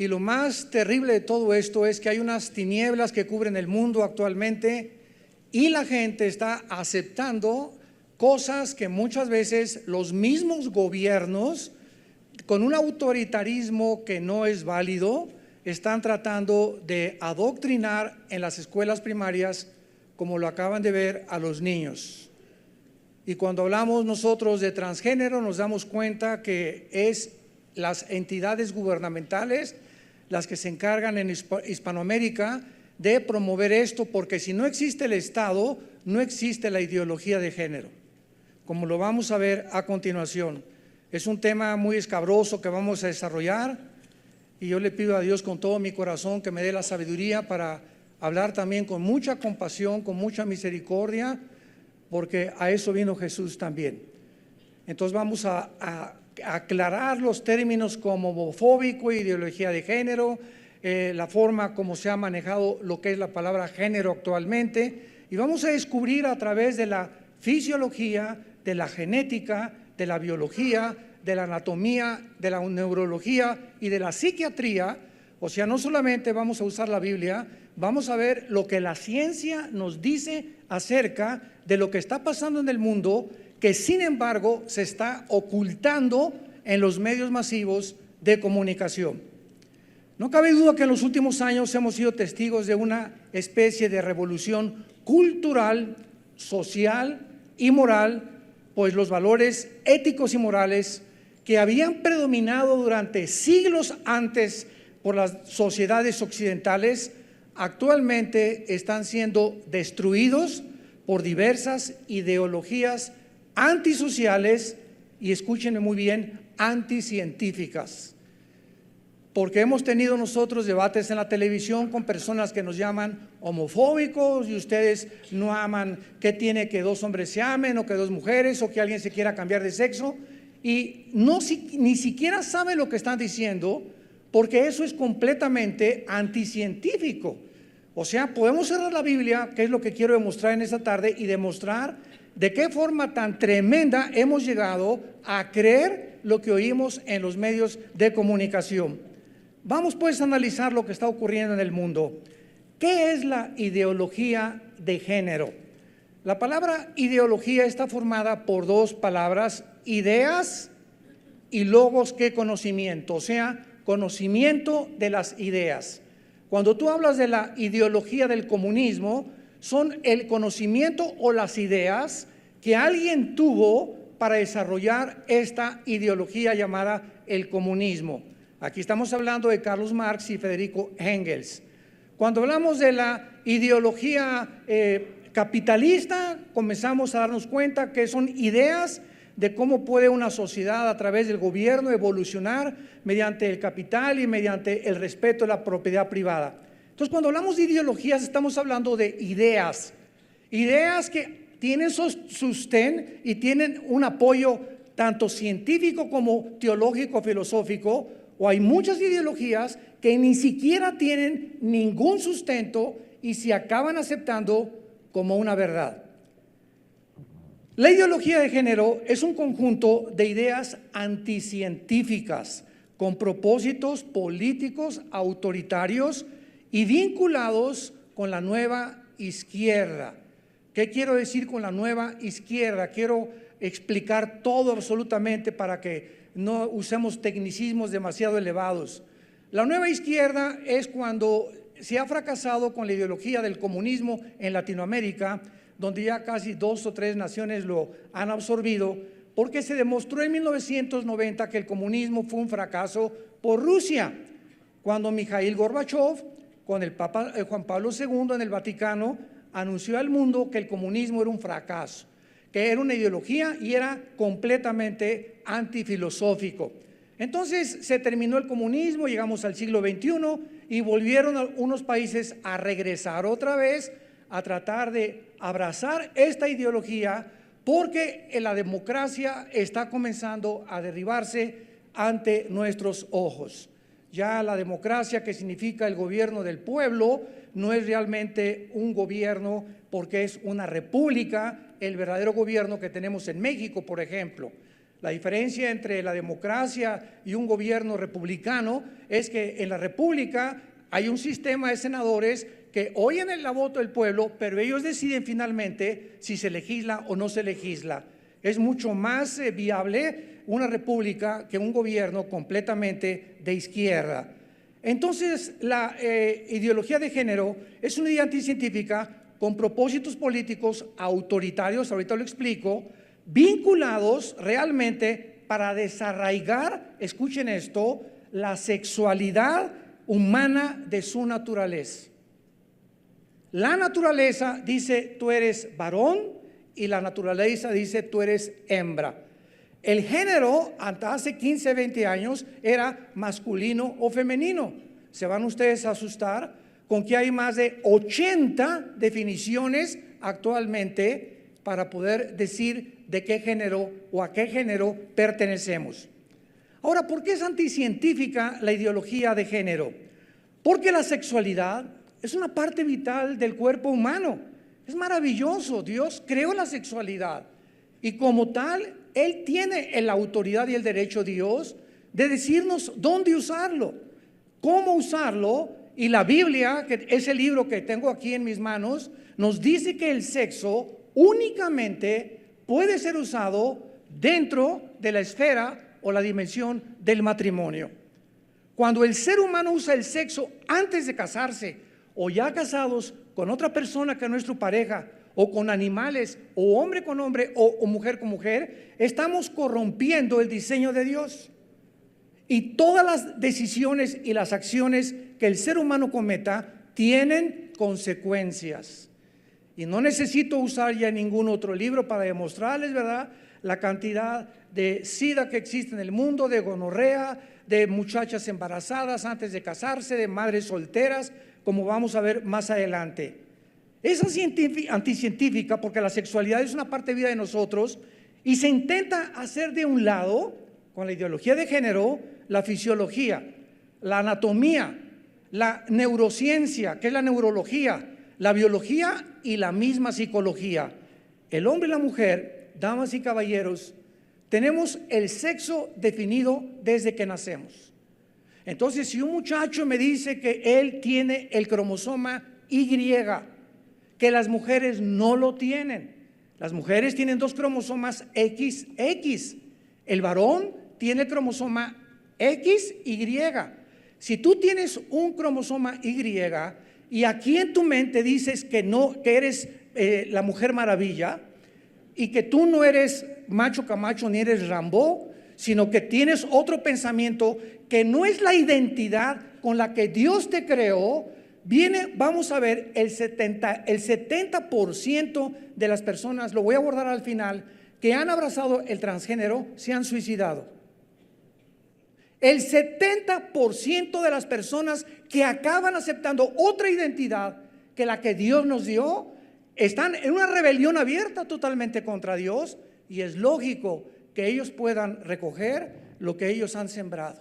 Y lo más terrible de todo esto es que hay unas tinieblas que cubren el mundo actualmente y la gente está aceptando cosas que muchas veces los mismos gobiernos, con un autoritarismo que no es válido, están tratando de adoctrinar en las escuelas primarias, como lo acaban de ver, a los niños. Y cuando hablamos nosotros de transgénero, nos damos cuenta que es las entidades gubernamentales las que se encargan en Hispanoamérica de promover esto, porque si no existe el Estado, no existe la ideología de género, como lo vamos a ver a continuación. Es un tema muy escabroso que vamos a desarrollar y yo le pido a Dios con todo mi corazón que me dé la sabiduría para hablar también con mucha compasión, con mucha misericordia, porque a eso vino Jesús también. Entonces vamos a aclarar los términos como homofóbico, ideología de género, la forma como se ha manejado lo que es la palabra género actualmente, y vamos a descubrir a través de la fisiología, de la genética, de la biología, de la anatomía, de la neurología y de la psiquiatría. O sea, no solamente vamos a usar la Biblia, vamos a ver lo que la ciencia nos dice acerca de lo que está pasando en el mundo, que sin embargo se está ocultando en los medios masivos de comunicación. No cabe duda que en los últimos años hemos sido testigos de una especie de revolución cultural, social y moral, pues los valores éticos y morales que habían predominado durante siglos antes por las sociedades occidentales, actualmente están siendo destruidos por diversas ideologías antisociales y, escúchenme muy bien, anticientíficas. Porque hemos tenido nosotros debates en la televisión con personas que nos llaman homofóbicos y ustedes no aman que tiene que dos hombres se amen o que dos mujeres o que alguien se quiera cambiar de sexo, y ni siquiera saben lo que están diciendo, porque eso es completamente anticientífico. O sea, podemos cerrar la Biblia, que es lo que quiero demostrar en esta tarde, y demostrar de qué forma tan tremenda hemos llegado a creer lo que oímos en los medios de comunicación. Vamos pues a analizar lo que está ocurriendo en el mundo. ¿Qué es la ideología de género? La palabra ideología está formada por dos palabras, ideas y logos, que conocimiento, o sea, conocimiento de las ideas. Cuando tú hablas de la ideología del comunismo, son el conocimiento o las ideas que alguien tuvo para desarrollar esta ideología llamada el comunismo. Aquí estamos hablando de Carlos Marx y Federico Engels. Cuando hablamos de la ideología capitalista, comenzamos a darnos cuenta que son ideas de cómo puede una sociedad a través del gobierno evolucionar mediante el capital y mediante el respeto de la propiedad privada. Entonces, cuando hablamos de ideologías, estamos hablando de ideas que tienen sostén y tienen un apoyo tanto científico como teológico, filosófico, o hay muchas ideologías que ni siquiera tienen ningún sustento y se acaban aceptando como una verdad. La ideología de género es un conjunto de ideas anticientíficas con propósitos políticos autoritarios y vinculados con la nueva izquierda. ¿Qué quiero decir con la nueva izquierda? Quiero explicar todo absolutamente para que no usemos tecnicismos demasiado elevados. La nueva izquierda es cuando se ha fracasado con la ideología del comunismo en Latinoamérica, donde ya casi 2 o 3 naciones lo han absorbido, porque se demostró en 1990 que el comunismo fue un fracaso por Rusia, cuando Mikhail Gorbachev, con el Papa Juan Pablo II en el Vaticano, anunció al mundo que el comunismo era un fracaso, que era una ideología y era completamente antifilosófico. Entonces se terminó el comunismo, llegamos al siglo XXI y volvieron unos países a regresar otra vez a tratar de abrazar esta ideología, porque la democracia está comenzando a derribarse ante nuestros ojos. Ya la democracia, que significa el gobierno del pueblo, no es realmente un gobierno, porque es una república, el verdadero gobierno que tenemos en México, por ejemplo. La diferencia entre la democracia y un gobierno republicano es que en la república hay un sistema de senadores que oyen la voto del pueblo, pero ellos deciden finalmente si se legisla o no se legisla. Es mucho más viable una república que un gobierno completamente de izquierda. Entonces, la ideología de género es una idea anticientífica con propósitos políticos autoritarios, ahorita lo explico, vinculados realmente para desarraigar, escuchen esto, la sexualidad humana de su naturaleza. La naturaleza dice tú eres varón y la naturaleza dice tú eres hembra. El género hasta hace 15, 20 años era masculino o femenino. Se van ustedes a asustar con que hay más de 80 definiciones actualmente para poder decir de qué género o a qué género pertenecemos. Ahora, ¿por qué es anticientífica la ideología de género? Porque la sexualidad es una parte vital del cuerpo humano. Es maravilloso, Dios creó la sexualidad y como tal, Él tiene la autoridad y el derecho, Dios, de decirnos dónde usarlo, cómo usarlo. Y la Biblia, que es el libro que tengo aquí en mis manos, nos dice que el sexo únicamente puede ser usado dentro de la esfera o la dimensión del matrimonio. Cuando el ser humano usa el sexo antes de casarse o ya casados con otra persona que nuestra pareja, o con animales, o hombre con hombre, o mujer con mujer, estamos corrompiendo el diseño de Dios. Y todas las decisiones y las acciones que el ser humano cometa tienen consecuencias. Y no necesito usar ya ningún otro libro para demostrarles, ¿verdad?, la cantidad de SIDA que existe en el mundo, de gonorrea, de muchachas embarazadas antes de casarse, de madres solteras, como vamos a ver más adelante. Es anticientífica porque la sexualidad es una parte de vida de nosotros y se intenta hacer de un lado, con la ideología de género, la fisiología, la anatomía, la neurociencia, que es la neurología, la biología y la misma psicología. El hombre y la mujer, damas y caballeros, tenemos el sexo definido desde que nacemos. Entonces, si un muchacho me dice que él tiene el cromosoma Y, que las mujeres no lo tienen. Las mujeres tienen 2 cromosomas XX. El varón tiene el cromosoma XY. Si tú tienes un cromosoma Y y aquí en tu mente dices que no, que eres la Mujer Maravilla y que tú no eres Macho Camacho ni eres Rambo, sino que tienes otro pensamiento que no es la identidad con la que Dios te creó, vamos a ver, el 70% de las personas, lo voy a abordar al final, que han abrazado el transgénero, se han suicidado. El 70% de las personas que acaban aceptando otra identidad que la que Dios nos dio, están en una rebelión abierta totalmente contra Dios, y es lógico que ellos puedan recoger lo que ellos han sembrado.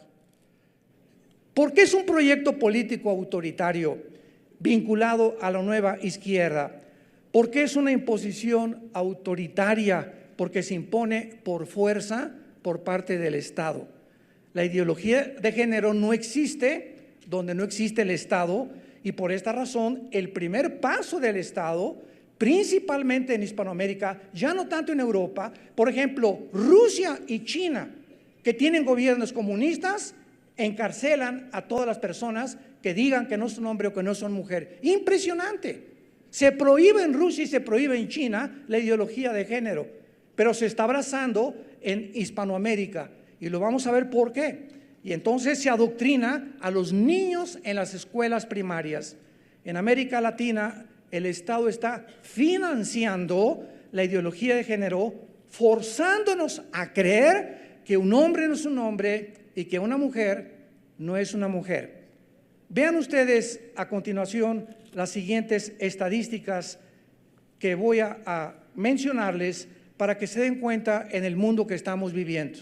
¿Por qué es un proyecto político autoritario vinculado a la nueva izquierda? ¿Por qué es una imposición autoritaria? Porque se impone por fuerza por parte del Estado. La ideología de género no existe donde no existe el Estado, y por esta razón el primer paso del Estado, principalmente en Hispanoamérica, ya no tanto en Europa, por ejemplo, Rusia y China, que tienen gobiernos comunistas, encarcelan a todas las personas que digan que no son hombre o que no son mujer. Impresionante. Se prohíbe en Rusia y se prohíbe en China la ideología de género, pero se está abrazando en Hispanoamérica, y lo vamos a ver por qué. Y entonces se adoctrina a los niños en las escuelas primarias. En América Latina el Estado está financiando la ideología de género, forzándonos a creer que un hombre no es un hombre y que una mujer no es una mujer. Vean ustedes a continuación las siguientes estadísticas que voy a mencionarles para que se den cuenta en el mundo que estamos viviendo.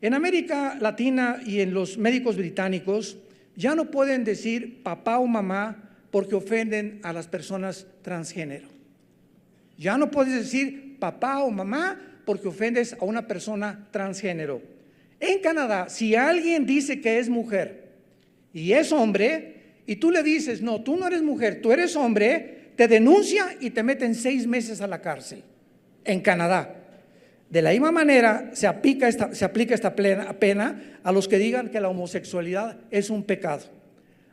En América Latina y en los médicos británicos ya no pueden decir papá o mamá porque ofenden a las personas transgénero. Ya no puedes decir papá o mamá porque ofendes a una persona transgénero. En Canadá, si alguien dice que es mujer y es hombre, y tú le dices, no, tú no eres mujer, tú eres hombre, te denuncia y te meten 6 meses a la cárcel. En Canadá. De la misma manera se aplica esta pena a los que digan que la homosexualidad es un pecado.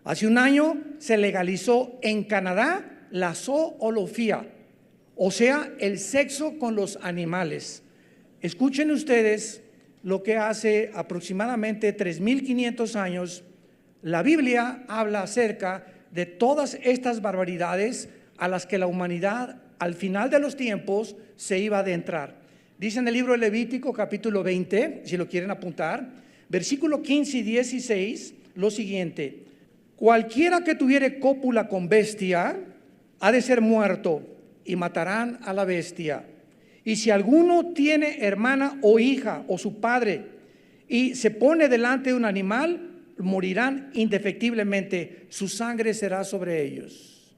Hace un año se legalizó en Canadá la zoología, o sea, el sexo con los animales. Escuchen ustedes lo que hace aproximadamente 3.500 años la Biblia habla acerca de todas estas barbaridades a las que la humanidad al final de los tiempos se iba a adentrar. Dice en el libro de Levítico capítulo 20, si lo quieren apuntar, versículo 15 y 16, lo siguiente: cualquiera que tuviere cópula con bestia ha de ser muerto, y matarán a la bestia. Y si alguno tiene hermana o hija o su padre y se pone delante de un animal, morirán indefectiblemente, su sangre será sobre ellos.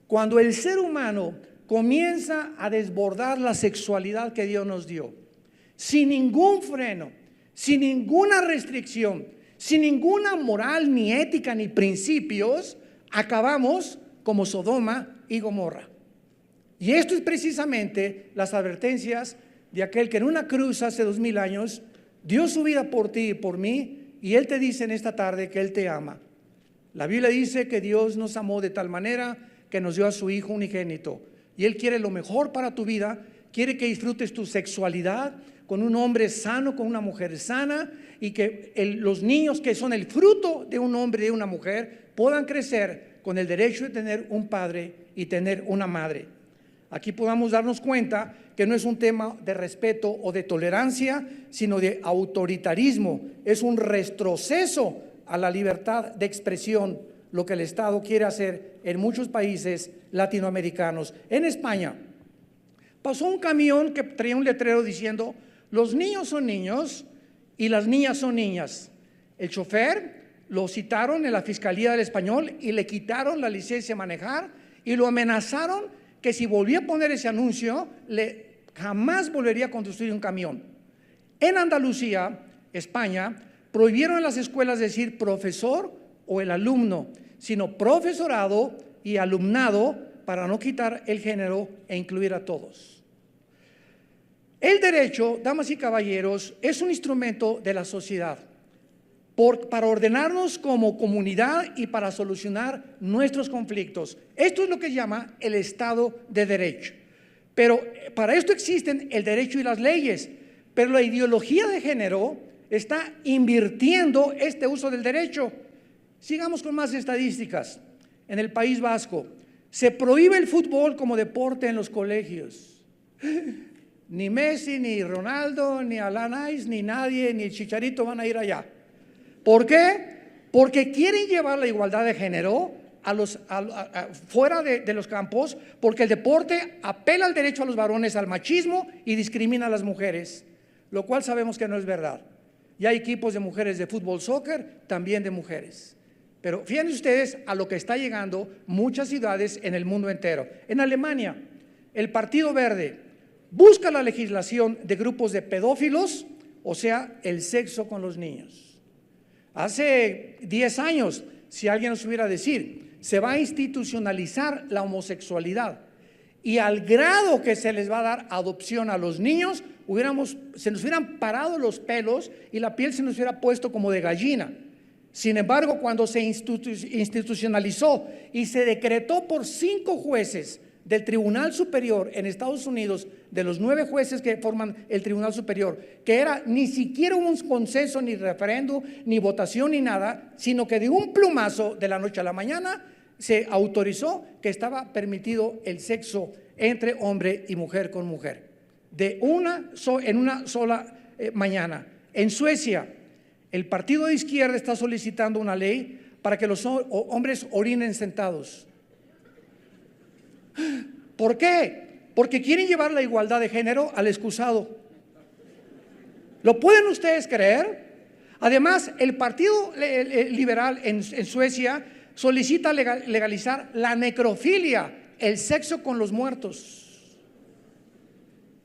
Cuando el ser humano comienza a desbordar la sexualidad que Dios nos dio, sin ningún freno, sin ninguna restricción, sin ninguna moral, ni ética, ni principios, acabamos como Sodoma y Gomorra. Y esto es precisamente las advertencias de aquel que en una cruz hace 2000 años dio su vida por ti y por mí, y Él te dice en esta tarde que Él te ama. La Biblia dice que Dios nos amó de tal manera que nos dio a su Hijo unigénito, y Él quiere lo mejor para tu vida. Quiere que disfrutes tu sexualidad con un hombre sano, con una mujer sana, y que los niños que son el fruto de un hombre y de una mujer puedan crecer con el derecho de tener un padre y tener una madre. Aquí podamos darnos cuenta que no es un tema de respeto o de tolerancia, sino de autoritarismo. Es un retroceso a la libertad de expresión, lo que el Estado quiere hacer en muchos países latinoamericanos. En España pasó un camión que traía un letrero diciendo: los niños son niños y las niñas son niñas. El chofer lo citaron en la Fiscalía del Español y le quitaron la licencia de manejar y lo amenazaron que si volvía a poner ese anuncio, jamás volvería a conducir un camión. En Andalucía, España, prohibieron en las escuelas decir profesor o el alumno, sino profesorado y alumnado, para no quitar el género e incluir a todos. El derecho, damas y caballeros, es un instrumento de la sociedad para ordenarnos como comunidad y para solucionar nuestros conflictos. Esto es lo que se llama el Estado de Derecho. Pero para esto existen el derecho y las leyes, pero la ideología de género está invirtiendo este uso del derecho. Sigamos con más estadísticas. En el País Vasco se prohíbe el fútbol como deporte en los colegios. Ni Messi, ni Ronaldo, ni Alain, ni nadie, ni el Chicharito van a ir allá. ¿Por qué? Porque quieren llevar la igualdad de género fuera de los campos, porque el deporte apela al derecho a los varones, al machismo, y discrimina a las mujeres, lo cual sabemos que no es verdad. Ya hay equipos de mujeres de fútbol, soccer, también de mujeres. Pero fíjense ustedes a lo que está llegando muchas ciudades en el mundo entero. En Alemania, el Partido Verde busca la legislación de grupos de pedófilos, o sea, el sexo con los niños. Hace 10 años, si alguien nos hubiera decir, se va a institucionalizar la homosexualidad, y al grado que se les va a dar adopción a los niños, se nos hubieran parado los pelos y la piel se nos hubiera puesto como de gallina. Sin embargo, cuando se institucionalizó y se decretó por 5 jueces del Tribunal Superior en Estados Unidos, de los 9 jueces que forman el Tribunal Superior, que era ni siquiera un consenso, ni referendo, ni votación, ni nada, sino que de un plumazo, de la noche a la mañana, se autorizó que estaba permitido el sexo entre hombre y mujer con mujer, en una sola mañana. En Suecia, el partido de izquierda está solicitando una ley para que los hombres orinen sentados. ¿Por qué? Porque quieren llevar la igualdad de género al excusado. ¿Lo pueden ustedes creer? Además, el Partido Liberal en Suecia solicita legalizar la necrofilia, el sexo con los muertos.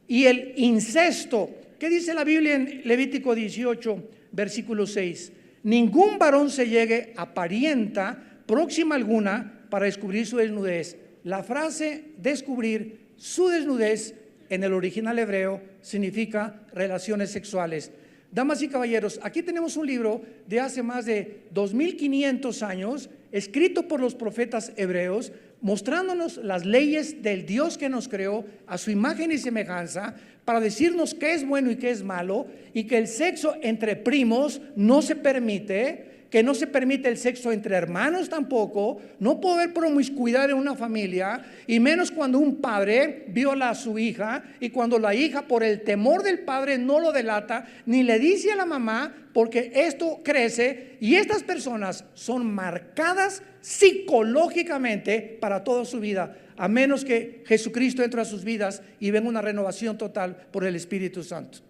y el incesto. ¿Qué dice la Biblia en Levítico 18, versículo 6? Ningún varón se llegue a parienta próxima alguna para descubrir su desnudez. La frase descubrir su desnudez en el original hebreo significa relaciones sexuales. Damas y caballeros, aquí tenemos un libro de hace más de 2500 años, escrito por los profetas hebreos, mostrándonos las leyes del Dios que nos creó a su imagen y semejanza, para decirnos qué es bueno y qué es malo, y que el sexo entre primos no se permite, que no se permite el sexo entre hermanos tampoco, no puede haber promiscuidad en una familia, y menos cuando un padre viola a su hija, y cuando la hija por el temor del padre no lo delata, ni le dice a la mamá, porque esto crece, y estas personas son marcadas psicológicamente para toda su vida, a menos que Jesucristo entre a sus vidas y venga una renovación total por el Espíritu Santo.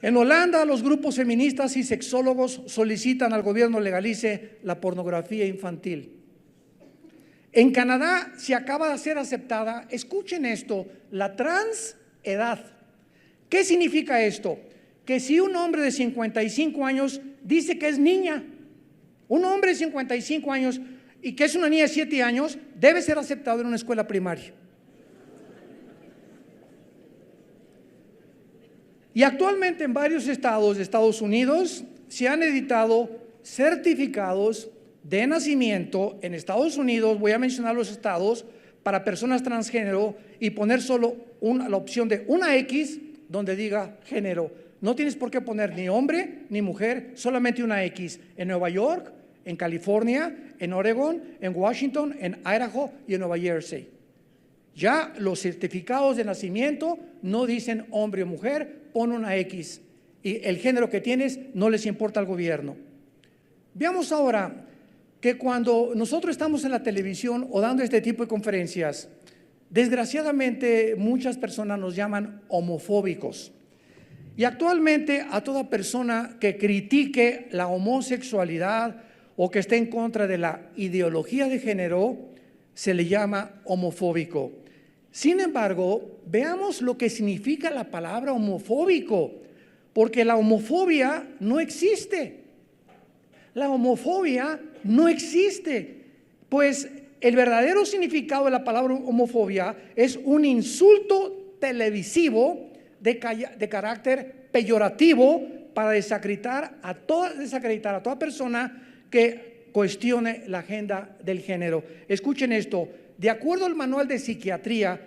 En Holanda, los grupos feministas y sexólogos solicitan al gobierno legalice la pornografía infantil. En Canadá se acaba de ser aceptada, escuchen esto, la transedad. ¿Qué significa esto? Que si un hombre de 55 años dice que es niña, un hombre de 55 años y que es una niña de 7 años, debe ser aceptado en una escuela primaria. Y actualmente en varios estados de Estados Unidos se han editado certificados de nacimiento en Estados Unidos, voy a mencionar los estados, para personas transgénero y poner solo la opción de una X donde diga género. No tienes por qué poner ni hombre ni mujer, solamente una X. En Nueva York, en California, en Oregon, en Washington, en Idaho y en Nueva Jersey. Ya los certificados de nacimiento no dicen hombre o mujer, pon una X. Y el género que tienes no les importa al gobierno. Veamos ahora que cuando nosotros estamos en la televisión o dando este tipo de conferencias, desgraciadamente muchas personas nos llaman homofóbicos. Y actualmente a toda persona que critique la homosexualidad o que esté en contra de la ideología de género, se le llama homofóbico. Sin embargo, veamos lo que significa la palabra homofóbico, porque la homofobia no existe. La homofobia no existe, pues el verdadero significado de la palabra homofobia es un insulto televisivo de carácter peyorativo para desacreditar a toda persona que cuestione la agenda del género. Escuchen esto, de acuerdo al manual de psiquiatría,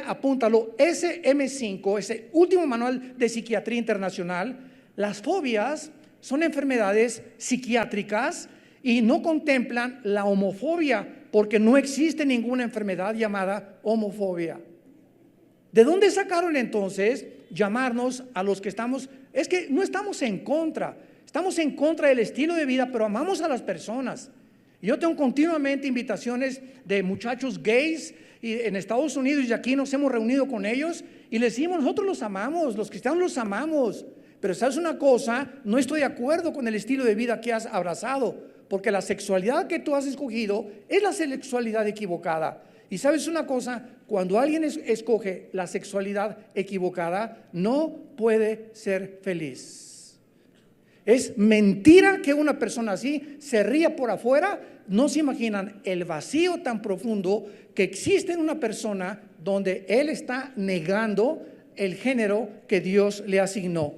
apúntalo, SM5, ese último manual de psiquiatría internacional, las fobias son enfermedades psiquiátricas y no contemplan la homofobia, porque no existe ninguna enfermedad llamada homofobia. ¿De dónde sacaron entonces llamarnos a los que estamos? Es que no estamos en contra, estamos en contra del estilo de vida, pero amamos a las personas. Yo tengo continuamente invitaciones de muchachos gays en Estados Unidos, y aquí nos hemos reunido con ellos y les decimos, nosotros los amamos, los cristianos los amamos, pero sabes una cosa, no estoy de acuerdo con el estilo de vida que has abrazado, porque la sexualidad que tú has escogido es la sexualidad equivocada. Y sabes una cosa, cuando alguien escoge la sexualidad equivocada, no puede ser feliz. Es mentira que una persona así se ría por afuera. No se imaginan el vacío tan profundo que existe en una persona donde él está negando el género que Dios le asignó.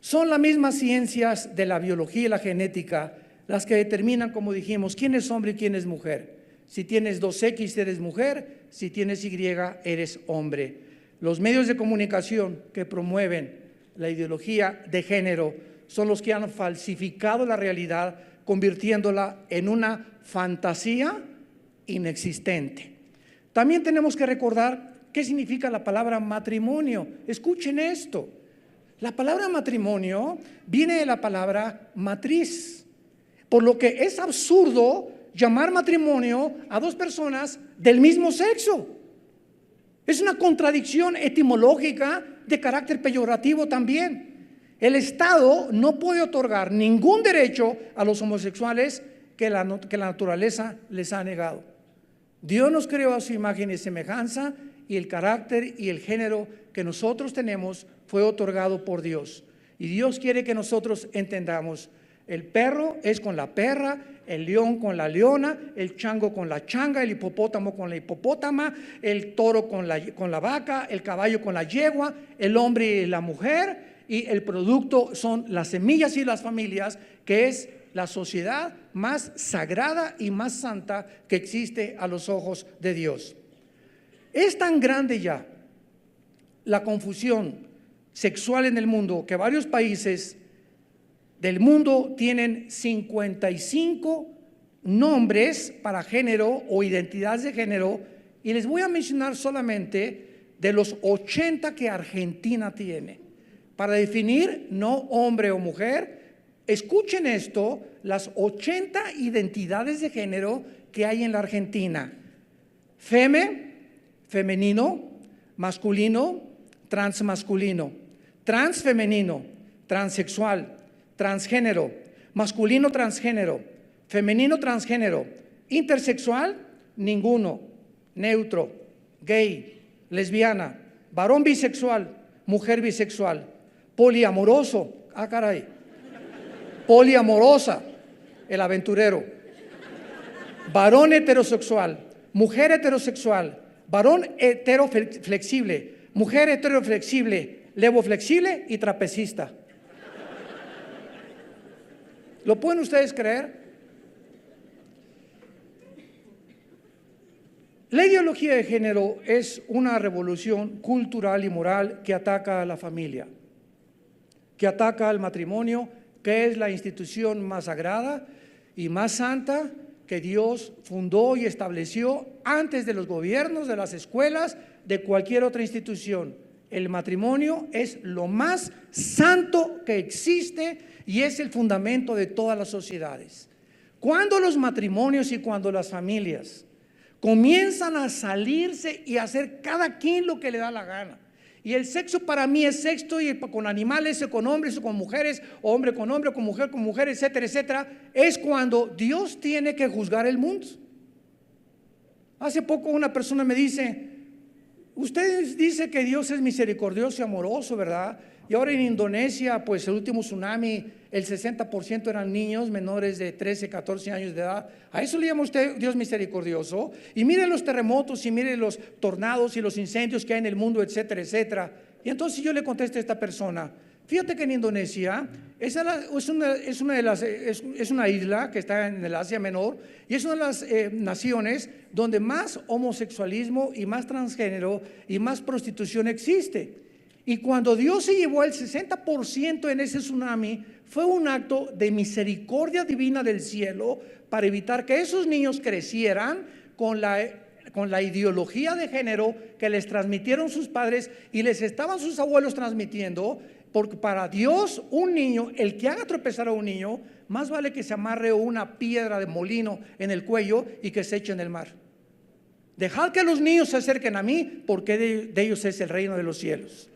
Son las mismas ciencias de la biología y la genética las que determinan, como dijimos, quién es hombre y quién es mujer. Si tienes 2X eres mujer, si tienes Y eres hombre. Los medios de comunicación que promueven la ideología de género son los que han falsificado la realidad, convirtiéndola en una fantasía inexistente. También tenemos que recordar qué significa la palabra matrimonio. Escuchen esto. La palabra matrimonio viene de la palabra matriz, por lo que es absurdo llamar matrimonio a dos personas del mismo sexo. Es una contradicción etimológica de carácter peyorativo también. El Estado no puede otorgar ningún derecho a los homosexuales que la naturaleza les ha negado. Dios nos creó a su imagen y semejanza y el carácter y el género que nosotros tenemos fue otorgado por Dios. Y Dios quiere que nosotros entendamos: el perro es con la perra, el león con la leona, el chango con la changa, el hipopótamo con la hipopótama, el toro con la vaca, el caballo con la yegua, el hombre y la mujer, y el producto son las semillas y las familias, que es la sociedad más sagrada y más santa que existe a los ojos de Dios. Es tan grande ya la confusión sexual en el mundo que varios países del mundo tienen 55 nombres para género o identidades de género, y les voy a mencionar solamente de los 80 que Argentina tiene para definir no hombre o mujer. Escuchen esto: las 80 identidades de género que hay en la Argentina: femenino, masculino, transmasculino, transfemenino, transexual, transgénero, masculino transgénero, femenino transgénero, intersexual, ninguno, neutro, gay, lesbiana, varón bisexual, mujer bisexual, poliamoroso, poliamorosa, el aventurero, varón heterosexual, mujer heterosexual, varón heteroflexible, mujer heteroflexible, levoflexible y trapecista. ¿Lo pueden ustedes creer? La ideología de género es una revolución cultural y moral que ataca a la familia, que ataca al matrimonio, que es la institución más sagrada y más santa que Dios fundó y estableció antes de los gobiernos, de las escuelas, de cualquier otra institución. El matrimonio es lo más santo que existe y es el fundamento de todas las sociedades. Cuando los matrimonios y cuando las familias comienzan a salirse y a hacer cada quien lo que le da la gana, y el sexo para mí es sexo, y con animales, o con hombres o con mujeres, o hombre, con mujer, etcétera, etcétera, es cuando Dios tiene que juzgar el mundo. Hace poco una persona me dice: usted dice que Dios es misericordioso y amoroso, ¿verdad? Y ahora en Indonesia, pues el último tsunami, el 60% eran niños menores de 13, 14 años de edad. ¿A eso le llama usted Dios misericordioso? Y mire los terremotos y mire los tornados y los incendios que hay en el mundo, etcétera, etcétera. Y entonces yo le contesto a esta persona: fíjate que en Indonesia es una isla que está en el Asia Menor, y es una de las naciones donde más homosexualismo y más transgénero y más prostitución existe. Y cuando Dios se llevó el 60% en ese tsunami, fue un acto de misericordia divina del cielo para evitar que esos niños crecieran con la ideología de género que les transmitieron sus padres y les estaban sus abuelos transmitiendo. Porque para Dios, un niño, el que haga tropezar a un niño, más vale que se amarre una piedra de molino en el cuello y que se eche en el mar. Dejad que los niños se acerquen a mí, porque de ellos es el reino de los cielos.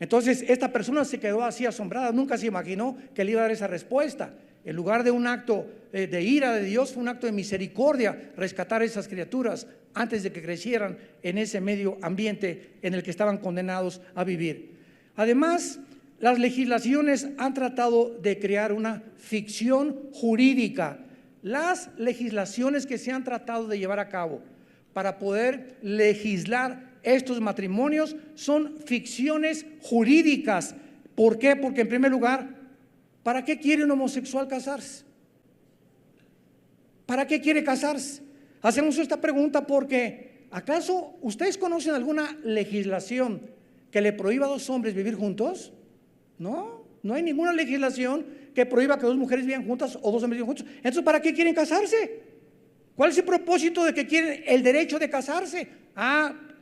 Entonces esta persona se quedó así asombrada, nunca se imaginó que le iba a dar esa respuesta. En lugar de un acto de ira de Dios, fue un acto de misericordia rescatar a esas criaturas antes de que crecieran en ese medio ambiente en el que estaban condenados a vivir. Además, las legislaciones han tratado de crear una ficción jurídica. Las legislaciones que se han tratado de llevar a cabo para poder legislar estos matrimonios son ficciones jurídicas. ¿Por qué? Porque en primer lugar, ¿para qué quiere un homosexual casarse? ¿Para qué quiere casarse? Hacemos esta pregunta porque ¿acaso ustedes conocen alguna legislación que le prohíba a dos hombres vivir juntos? No, no hay ninguna legislación que prohíba que dos mujeres vivan juntas o dos hombres vivan juntos. Entonces, ¿para qué quieren casarse? ¿Cuál es el propósito de que quieren el derecho de casarse?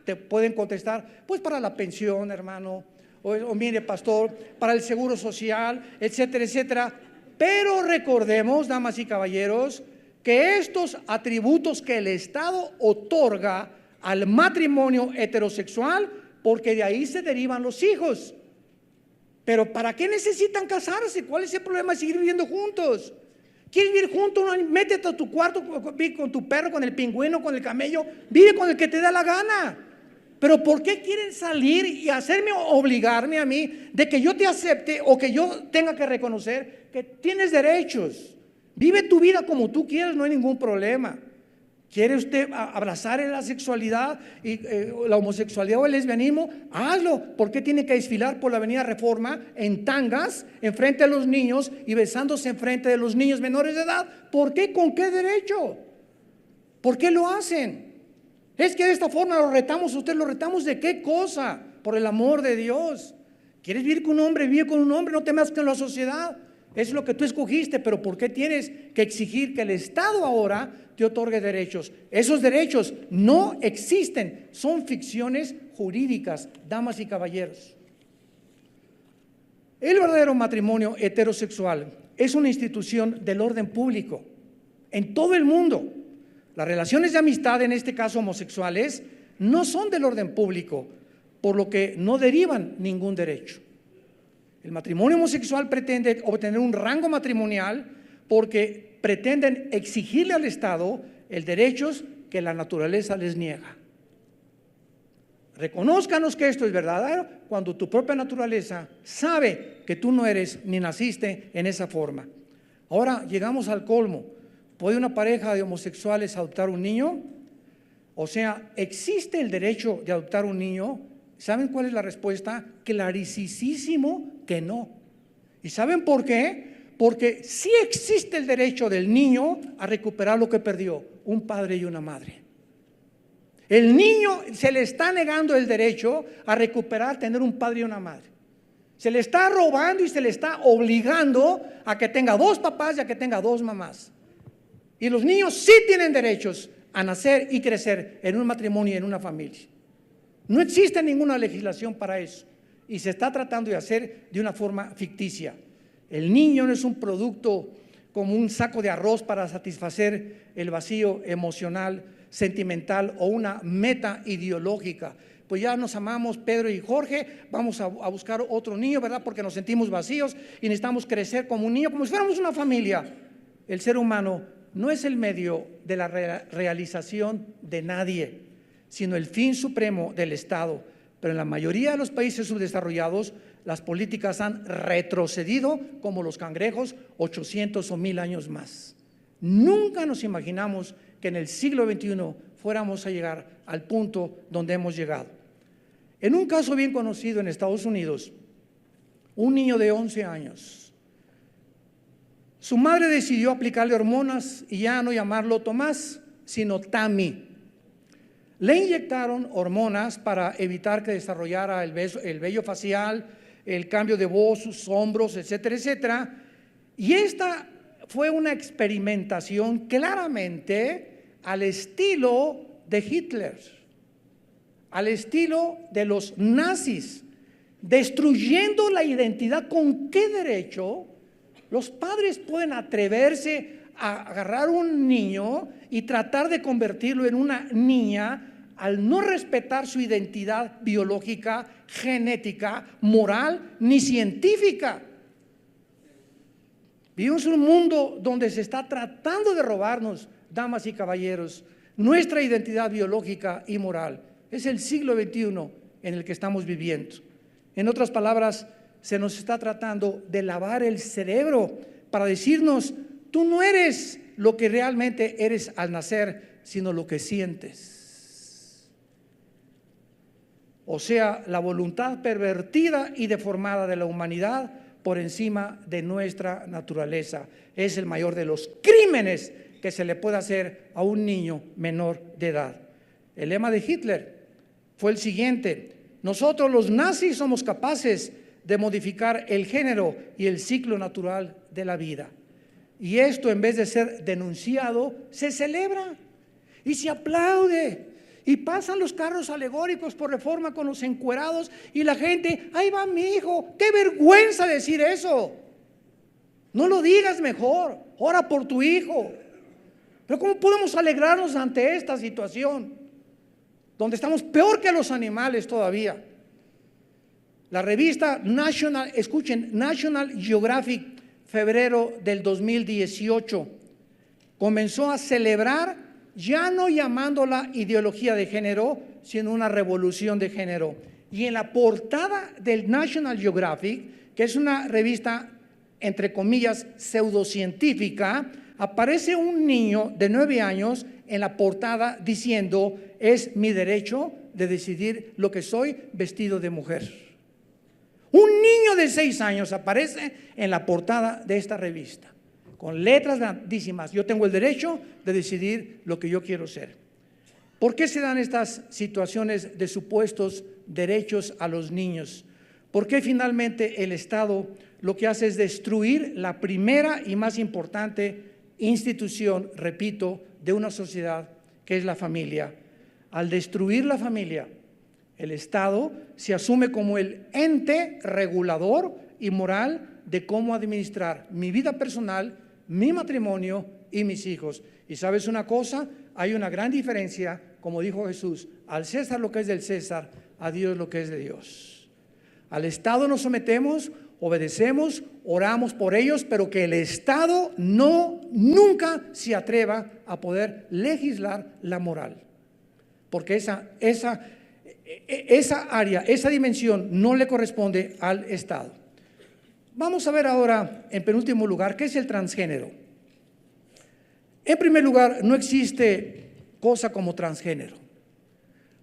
Te pueden contestar: pues para la pensión, hermano, o mire, pastor, para el seguro social, etcétera, etcétera. Pero recordemos, damas y caballeros, que estos atributos que el Estado otorga al matrimonio heterosexual, porque de ahí se derivan los hijos. Pero ¿para qué necesitan casarse? ¿Cuál es el problema de seguir viviendo juntos? ¿Quieres vivir juntos? Métete a tu cuarto, vive con tu perro, con el pingüino, con el camello, vive con el que te da la gana. Pero ¿por qué quieren salir y obligarme a mí de que yo te acepte o que yo tenga que reconocer que tienes derechos? Vive tu vida como tú quieras, no hay ningún problema. ¿Quiere usted abrazar la sexualidad y la homosexualidad o el lesbianismo? Hazlo. ¿Por qué tiene que desfilar por la avenida Reforma en tangas enfrente de los niños y besándose enfrente de los niños menores de edad? ¿Por qué? ¿Con qué derecho? ¿Por qué lo hacen? Es que de esta forma lo retamos. ¿Usted lo retamos de qué cosa? Por el amor de Dios. ¿Quieres vivir con un hombre? Vive con un hombre, no te metas con la sociedad. Es lo que tú escogiste, pero ¿por qué tienes que exigir que el Estado ahora te otorgue derechos? Esos derechos no existen, son ficciones jurídicas, damas y caballeros. El verdadero matrimonio heterosexual es una institución del orden público en todo el mundo. Las relaciones de amistad, en este caso homosexuales, no son del orden público, por lo que no derivan ningún derecho. El matrimonio homosexual pretende obtener un rango matrimonial porque pretenden exigirle al Estado el derechos que la naturaleza les niega. Reconózcanos que esto es verdadero cuando tu propia naturaleza sabe que tú no eres ni naciste en esa forma. Ahora llegamos al colmo. ¿Puede una pareja de homosexuales adoptar un niño? O sea, ¿existe el derecho de adoptar un niño? ¿Saben cuál es la respuesta? Clarísimo que no. ¿Y saben por qué? Porque sí existe el derecho del niño a recuperar lo que perdió, un padre y una madre. El niño se le está negando el derecho a recuperar, tener un padre y una madre. Se le está robando y se le está obligando a que tenga dos papás y a que tenga dos mamás. Y los niños sí tienen derechos a nacer y crecer en un matrimonio y en una familia. No existe ninguna legislación para eso y se está tratando de hacer de una forma ficticia. El niño no es un producto como un saco de arroz para satisfacer el vacío emocional, sentimental o una meta ideológica. Pues ya nos amamos Pedro y Jorge, vamos a buscar otro niño, ¿verdad? Porque nos sentimos vacíos y necesitamos crecer como un niño, como si fuéramos una familia. El ser humano no es el medio de la realización de nadie, sino el fin supremo del Estado. Pero en la mayoría de los países subdesarrollados, las políticas han retrocedido como los cangrejos 800 o 1000 años más. Nunca nos imaginamos que en el siglo XXI fuéramos a llegar al punto donde hemos llegado. En un caso bien conocido en Estados Unidos, un niño de 11 años, su madre decidió aplicarle hormonas y ya no llamarlo Tomás, sino Tammy. Le inyectaron hormonas para evitar que desarrollara el vello facial, el cambio de voz, sus hombros, etcétera, etcétera. Y esta fue una experimentación claramente al estilo de Hitler, al estilo de los nazis, destruyendo la identidad. ¿Con qué derecho los padres pueden atreverse a agarrar un niño y tratar de convertirlo en una niña al no respetar su identidad biológica, genética, moral ni científica? Vivimos en un mundo donde se está tratando de robarnos, damas y caballeros, nuestra identidad biológica y moral. Es el siglo XXI en el que estamos viviendo. En otras palabras, se nos está tratando de lavar el cerebro para decirnos: tú no eres lo que realmente eres al nacer, sino lo que sientes. O sea, la voluntad pervertida y deformada de la humanidad por encima de nuestra naturaleza. Es el mayor de los crímenes que se le puede hacer a un niño menor de edad. El lema de Hitler fue el siguiente: nosotros los nazis somos capaces de modificar el género y el ciclo natural de la vida. Y esto, en vez de ser denunciado, se celebra y se aplaude. Y pasan los carros alegóricos por Reforma con los encuerados y la gente: ahí va mi hijo. ¡Qué vergüenza decir eso! No lo digas mejor, ora por tu hijo. Pero ¿cómo podemos alegrarnos ante esta situación donde estamos peor que los animales todavía? La revista National Geographic, febrero del 2018, comenzó a celebrar, ya no llamándola ideología de género, sino una revolución de género. Y en la portada del National Geographic, que es una revista, entre comillas, pseudocientífica, aparece un niño de 9 años en la portada diciendo: es mi derecho de decidir lo que soy vestido de mujer. Un niño de 6 años aparece en la portada de esta revista, con letras grandísimas: yo tengo el derecho de decidir lo que yo quiero ser. ¿Por qué se dan estas situaciones de supuestos derechos a los niños? ¿Por qué finalmente el Estado lo que hace es destruir la primera y más importante institución, repito, de una sociedad, que es la familia? Al destruir la familia, el Estado se asume como el ente regulador y moral de cómo administrar mi vida personal, mi matrimonio y mis hijos. Y ¿sabes una cosa? Hay una gran diferencia, como dijo Jesús: al César lo que es del César, a Dios lo que es de Dios. Al Estado nos sometemos, obedecemos, oramos por ellos, pero que el Estado nunca se atreva a poder legislar la moral, porque esa área, esa dimensión no le corresponde al Estado. Vamos a ver ahora, en penúltimo lugar, ¿qué es el transgénero? En primer lugar, no existe cosa como transgénero.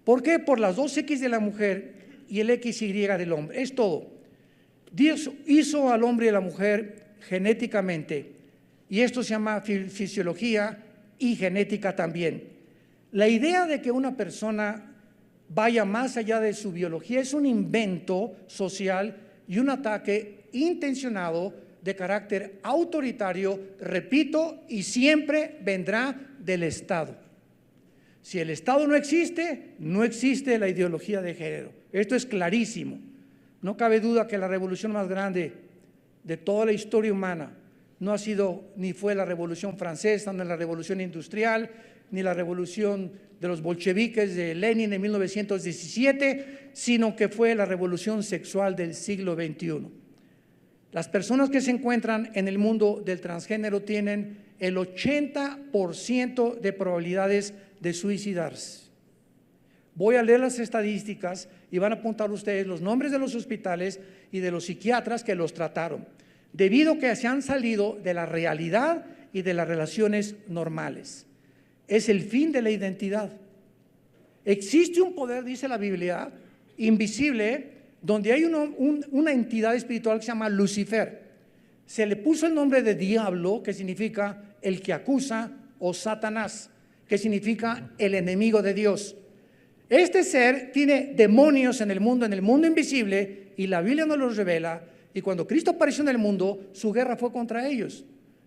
¿Por qué? Por las 2X de la mujer y el XY del hombre. Es todo. Dios hizo al hombre y a la mujer genéticamente, y esto se llama fisiología y genética también. La idea de que una persona vaya más allá de su biología es un invento social y un ataque intencionado de carácter autoritario, repito, y siempre vendrá del Estado. Si el Estado no existe, no existe la ideología de género. Esto es clarísimo. No cabe duda que la revolución más grande de toda la historia humana no ha sido ni fue la Revolución Francesa, ni la Revolución Industrial, ni la revolución de los bolcheviques de Lenin en 1917, sino que fue la revolución sexual del siglo XXI. Las personas que se encuentran en el mundo del transgénero tienen el 80% de probabilidades de suicidarse. Voy a leer las estadísticas y van a apuntar ustedes los nombres de los hospitales y de los psiquiatras que los trataron, debido a que se han salido de la realidad y de las relaciones normales. Es el fin de la identidad. Existe un poder, dice la Biblia, invisible, donde hay una entidad espiritual que se llama Lucifer. Se le puso el nombre de diablo, que significa el que acusa, o Satanás, que significa el enemigo de Dios. Este ser tiene demonios en el mundo invisible, y la Biblia nos los revela. Y cuando Cristo apareció en el mundo, su guerra fue contra ellos.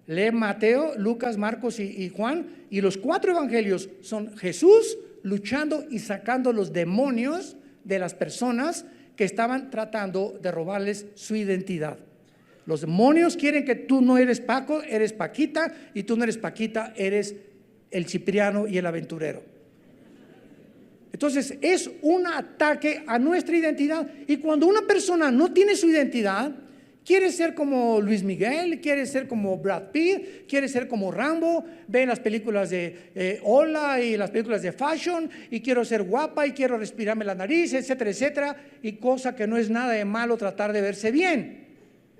Lee Mateo, Lucas, Marcos y Juan, y los 4 evangelios son Jesús luchando y sacando los demonios de las personas que estaban tratando de robarles su identidad. Los demonios quieren que tú no eres Paco, eres Paquita, y tú no eres Paquita, eres el Cipriano y el aventurero. Entonces es un ataque a nuestra identidad, y cuando una persona no tiene su identidad, quiere ser como Luis Miguel, quiere ser como Brad Pitt, quiere ser como Rambo, ve las películas de Hola y las películas de Fashion, y quiero ser guapa y quiero respirarme la nariz, etcétera, etcétera, y cosa que no es nada de malo tratar de verse bien.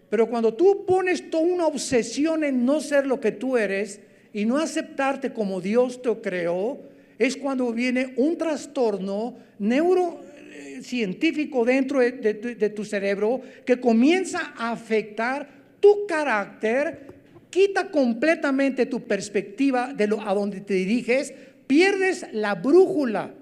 Pero cuando tú pones toda una obsesión en no ser lo que tú eres y no aceptarte como Dios te creó, es cuando viene un trastorno neurocientífico dentro de tu cerebro que comienza a afectar tu carácter, quita completamente tu perspectiva de a donde te diriges, pierdes la brújula,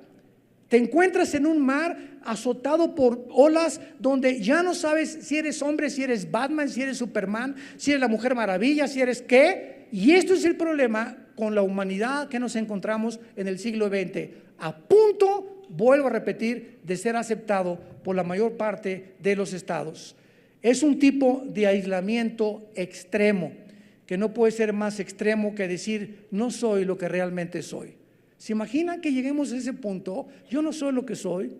te encuentras en un mar azotado por olas donde ya no sabes si eres hombre, si eres Batman, si eres Superman, si eres la Mujer Maravilla, si eres qué. Y esto es el problema con la humanidad que nos encontramos en el siglo XX, a punto, vuelvo a repetir, de ser aceptado por la mayor parte de los estados. Es un tipo de aislamiento extremo, que no puede ser más extremo que decir no soy lo que realmente soy. ¿Se imaginan que lleguemos a ese punto? Yo no soy lo que soy,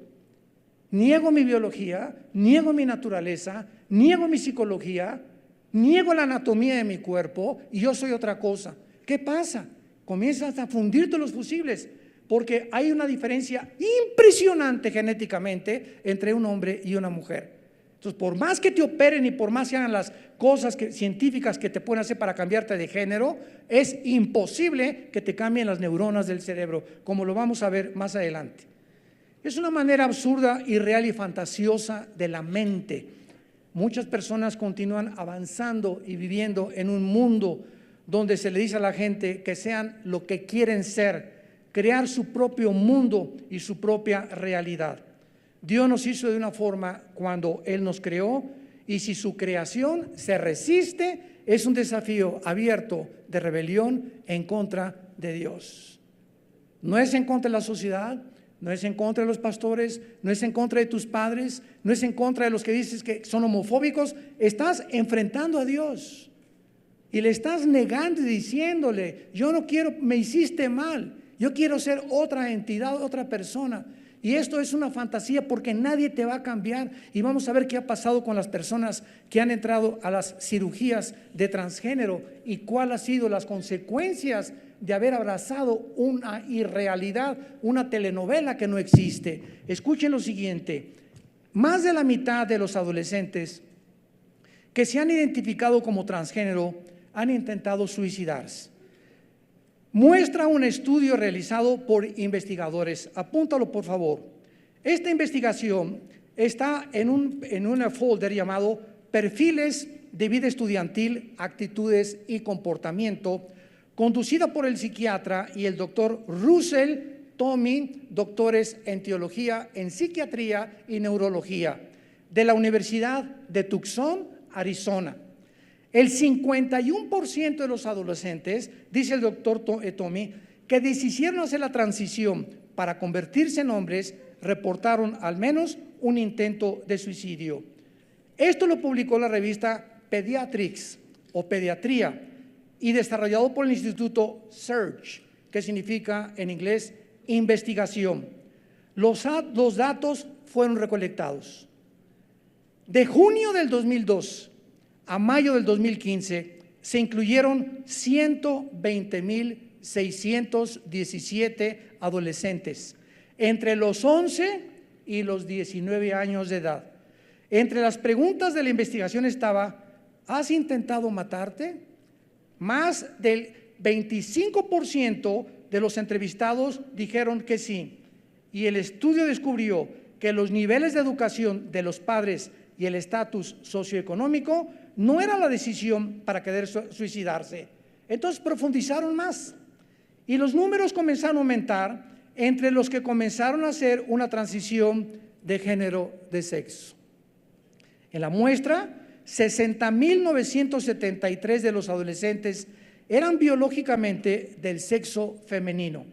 niego mi biología, niego mi naturaleza, niego mi psicología, niego la anatomía de mi cuerpo y yo soy otra cosa. ¿Qué pasa? Comienzas a fundirte los fusibles, porque hay una diferencia impresionante genéticamente entre un hombre y una mujer. Entonces, por más que te operen y por más que hagan las cosas científicas que te pueden hacer para cambiarte de género, es imposible que te cambien las neuronas del cerebro, como lo vamos a ver más adelante. Es una manera absurda, irreal y fantasiosa de la mente. Muchas personas continúan avanzando y viviendo en un mundo donde se le dice a la gente que sean lo que quieren ser, crear su propio mundo y su propia realidad. Dios nos hizo de una forma cuando Él nos creó, y si su creación se resiste, es un desafío abierto de rebelión en contra de Dios. No es en contra de la sociedad, no es en contra de los pastores, no es en contra de tus padres, no es en contra de los que dices que son homofóbicos. Estás enfrentando a Dios y le estás negando y diciéndole: yo no quiero, me hiciste mal, yo quiero ser otra entidad, otra persona. Y esto es una fantasía, porque nadie te va a cambiar. Y vamos a ver qué ha pasado con las personas que han entrado a las cirugías de transgénero y cuáles han sido las consecuencias de haber abrazado una irrealidad, una telenovela que no existe. Escuchen lo siguiente: más de la mitad de los adolescentes que se han identificado como transgénero han intentado suicidarse. Muestra un estudio realizado por investigadores. Apúntalo, por favor. Esta investigación está en un folder llamado Perfiles de vida estudiantil, actitudes y comportamiento, conducida por el psiquiatra y el doctor Russell Tovmy, doctores en teología, en psiquiatría y neurología, de la Universidad de Tucson, Arizona. El 51% de los adolescentes, dice el doctor Tovmy, que decidieron hacer la transición para convertirse en hombres, reportaron al menos un intento de suicidio. Esto lo publicó la revista Pediatrics o Pediatría y desarrollado por el Instituto Search, que significa en inglés investigación. Los datos fueron recolectados. De junio del 2002 a mayo del 2015 se incluyeron 120,617 adolescentes entre los 11 y los 19 años de edad. Entre las preguntas de la investigación estaba: ¿has intentado matarte? Más del 25% de los entrevistados dijeron que sí, y el estudio descubrió que los niveles de educación de los padres y el estatus socioeconómico no era la decisión para querer suicidarse. Entonces profundizaron más y los números comenzaron a aumentar entre los que comenzaron a hacer una transición de género de sexo. En la muestra, 60,973 de los adolescentes eran biológicamente del sexo femenino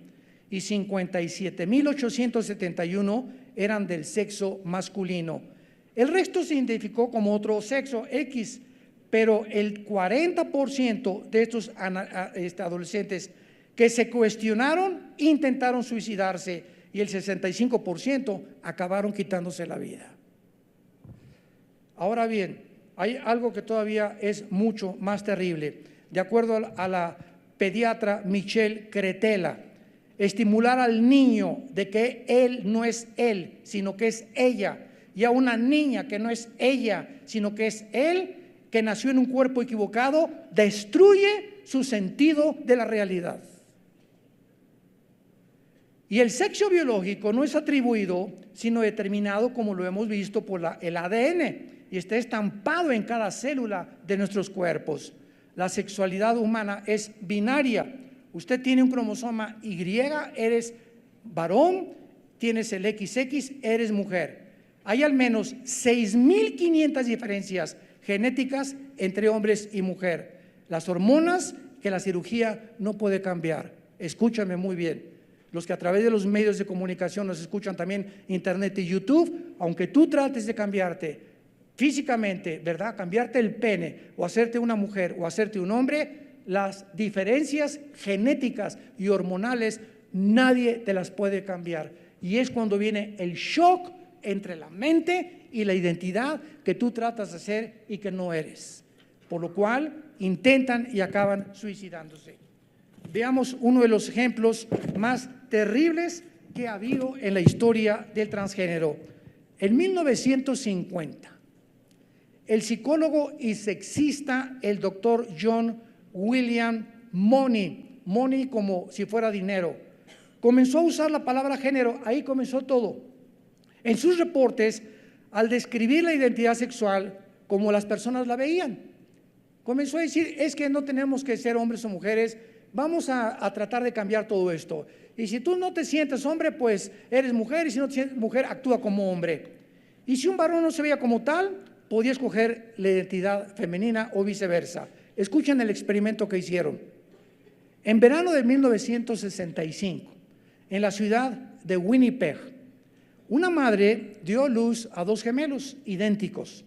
y 57,871 eran del sexo masculino. El resto se identificó como otro sexo, X, pero el 40% de estos adolescentes que se cuestionaron intentaron suicidarse y el 65% acabaron quitándose la vida. Ahora bien, hay algo que todavía es mucho más terrible. De acuerdo a la pediatra Michelle Cretella, estimular al niño de que él no es él, sino que es ella, y a una niña que no es ella, sino que es él, que nació en un cuerpo equivocado, destruye su sentido de la realidad. Y el sexo biológico no es atribuido, sino determinado, como lo hemos visto, por el ADN, y está estampado en cada célula de nuestros cuerpos. La sexualidad humana es binaria. Usted tiene un cromosoma Y, eres varón, tienes el XX, eres mujer. Hay al menos 6,500 diferencias genéticas entre hombres y mujer. Las hormonas que la cirugía no puede cambiar. Escúchame muy bien. Los que a través de los medios de comunicación nos escuchan también, internet y YouTube, aunque tú trates de cambiarte físicamente, ¿verdad? Cambiarte el pene o hacerte una mujer o hacerte un hombre, las diferencias genéticas y hormonales nadie te las puede cambiar. Y es cuando viene el shock entre la mente y la identidad que tú tratas de ser y que no eres, por lo cual intentan y acaban suicidándose. veamos uno de los ejemplos más terribles que ha habido en la historia del transgénero. En 1950, el psicólogo y sexista, el doctor John William Money, money como si fuera dinero, comenzó a usar la palabra género. Ahí comenzó todo. En sus reportes, al describir la identidad sexual como las personas la veían, comenzó a decir: es que no tenemos que ser hombres o mujeres, vamos a tratar de cambiar todo esto. Y si tú no te sientes hombre, pues eres mujer, y si no te sientes mujer, actúa como hombre. Y si un varón no se veía como tal, podía escoger la identidad femenina o viceversa. Escuchen el experimento que hicieron. En verano de 1965, en la ciudad de Winnipeg, una madre dio a luz a dos gemelos idénticos.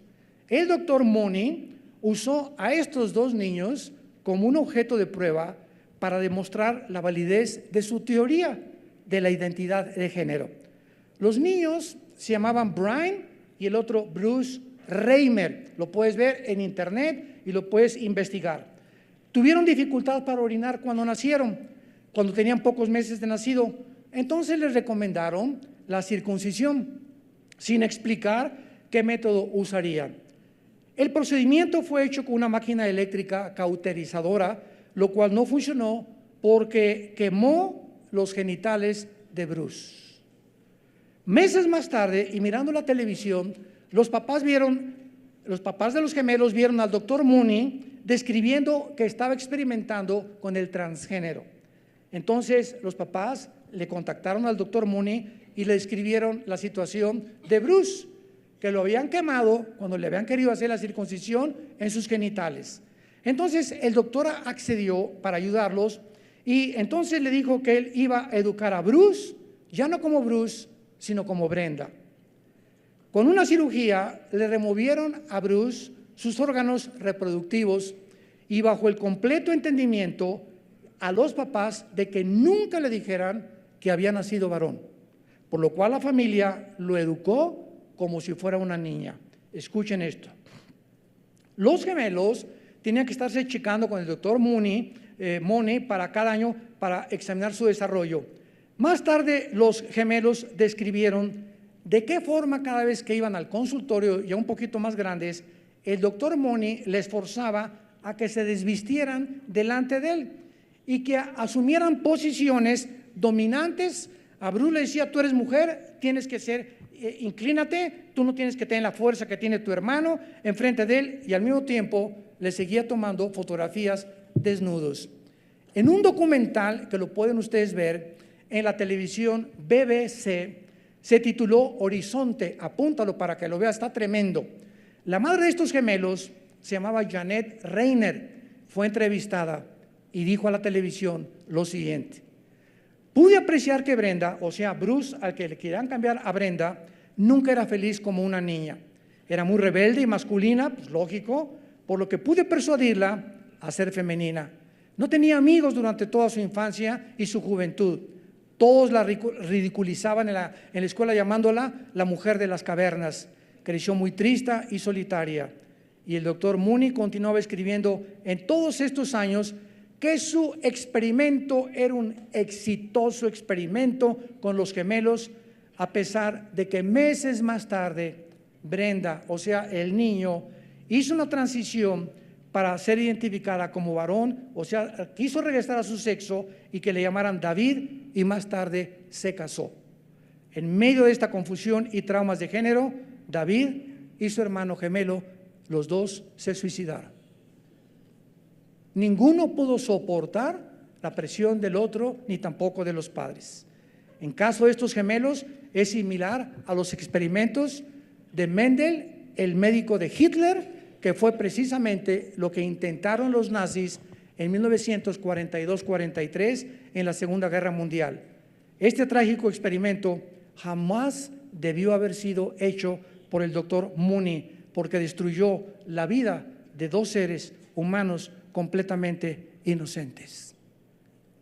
El doctor Money usó a estos dos niños como un objeto de prueba para demostrar la validez de su teoría de la identidad de género. Los niños se llamaban Brian y el otro Bruce Reimer. Lo puedes ver en internet y lo puedes investigar. Tuvieron dificultad para orinar cuando nacieron, cuando tenían pocos meses de nacido. Entonces les recomendaron la circuncisión, sin explicar qué método usarían. El procedimiento fue hecho con una máquina eléctrica cauterizadora, lo cual no funcionó porque quemó los genitales de Bruce. Meses más tarde, y mirando la televisión, los papás de los gemelos vieron al doctor Mooney describiendo que estaba experimentando con el transgénero. Entonces los papás le contactaron al doctor Mooney y le describieron la situación de Bruce, que lo habían quemado cuando le habían querido hacer la circuncisión en sus genitales. Entonces el doctor accedió para ayudarlos, y entonces le dijo que él iba a educar a Bruce, ya no como Bruce, sino como Brenda. Con una cirugía le removieron a Bruce sus órganos reproductivos, y bajo el completo entendimiento a los papás de que nunca le dijeran que había nacido varón, por lo cual la familia lo educó como si fuera una niña. Escuchen esto. Los gemelos tenían que estarse checando con el doctor Money para cada año para examinar su desarrollo. Más tarde los gemelos describieron de qué forma cada vez que iban al consultorio, ya un poquito más grandes, el doctor Money les forzaba a que se desvistieran delante de él y que asumieran posiciones dominantes. A Bruce le decía: tú eres mujer, tienes que ser, inclínate, tú no tienes que tener la fuerza que tiene tu hermano enfrente de él, y al mismo tiempo le seguía tomando fotografías desnudos. En un documental que lo pueden ustedes ver en la televisión BBC, se tituló Horizonte, apúntalo para que lo veas, está tremendo. La madre de estos gemelos se llamaba Janet Reiner, fue entrevistada y dijo a la televisión lo siguiente: pude apreciar que Brenda, o sea Bruce, al que le querían cambiar a Brenda, nunca era feliz como una niña. Era muy rebelde y masculina, pues lógico, por lo que pude persuadirla a ser femenina. No tenía amigos durante toda su infancia y su juventud. Todos la ridiculizaban en la escuela llamándola la mujer de las cavernas. Creció muy triste y solitaria. Y el doctor Money continuaba escribiendo en todos estos años que su experimento era un exitoso experimento con los gemelos, a pesar de que meses más tarde Brenda, o sea el niño, hizo una transición para ser identificada como varón, o sea, quiso regresar a su sexo y que le llamaran David, y más tarde se casó. En medio de esta confusión y traumas de género, David y su hermano gemelo, los dos se suicidaron. Ninguno pudo soportar la presión del otro, ni tampoco de los padres. En caso de estos gemelos, es similar a los experimentos de Mendel, el médico de Hitler, que fue precisamente lo que intentaron los nazis en 1942-43 en la Segunda Guerra Mundial. Este trágico experimento jamás debió haber sido hecho por el doctor Money, porque destruyó la vida de dos seres humanos completamente inocentes.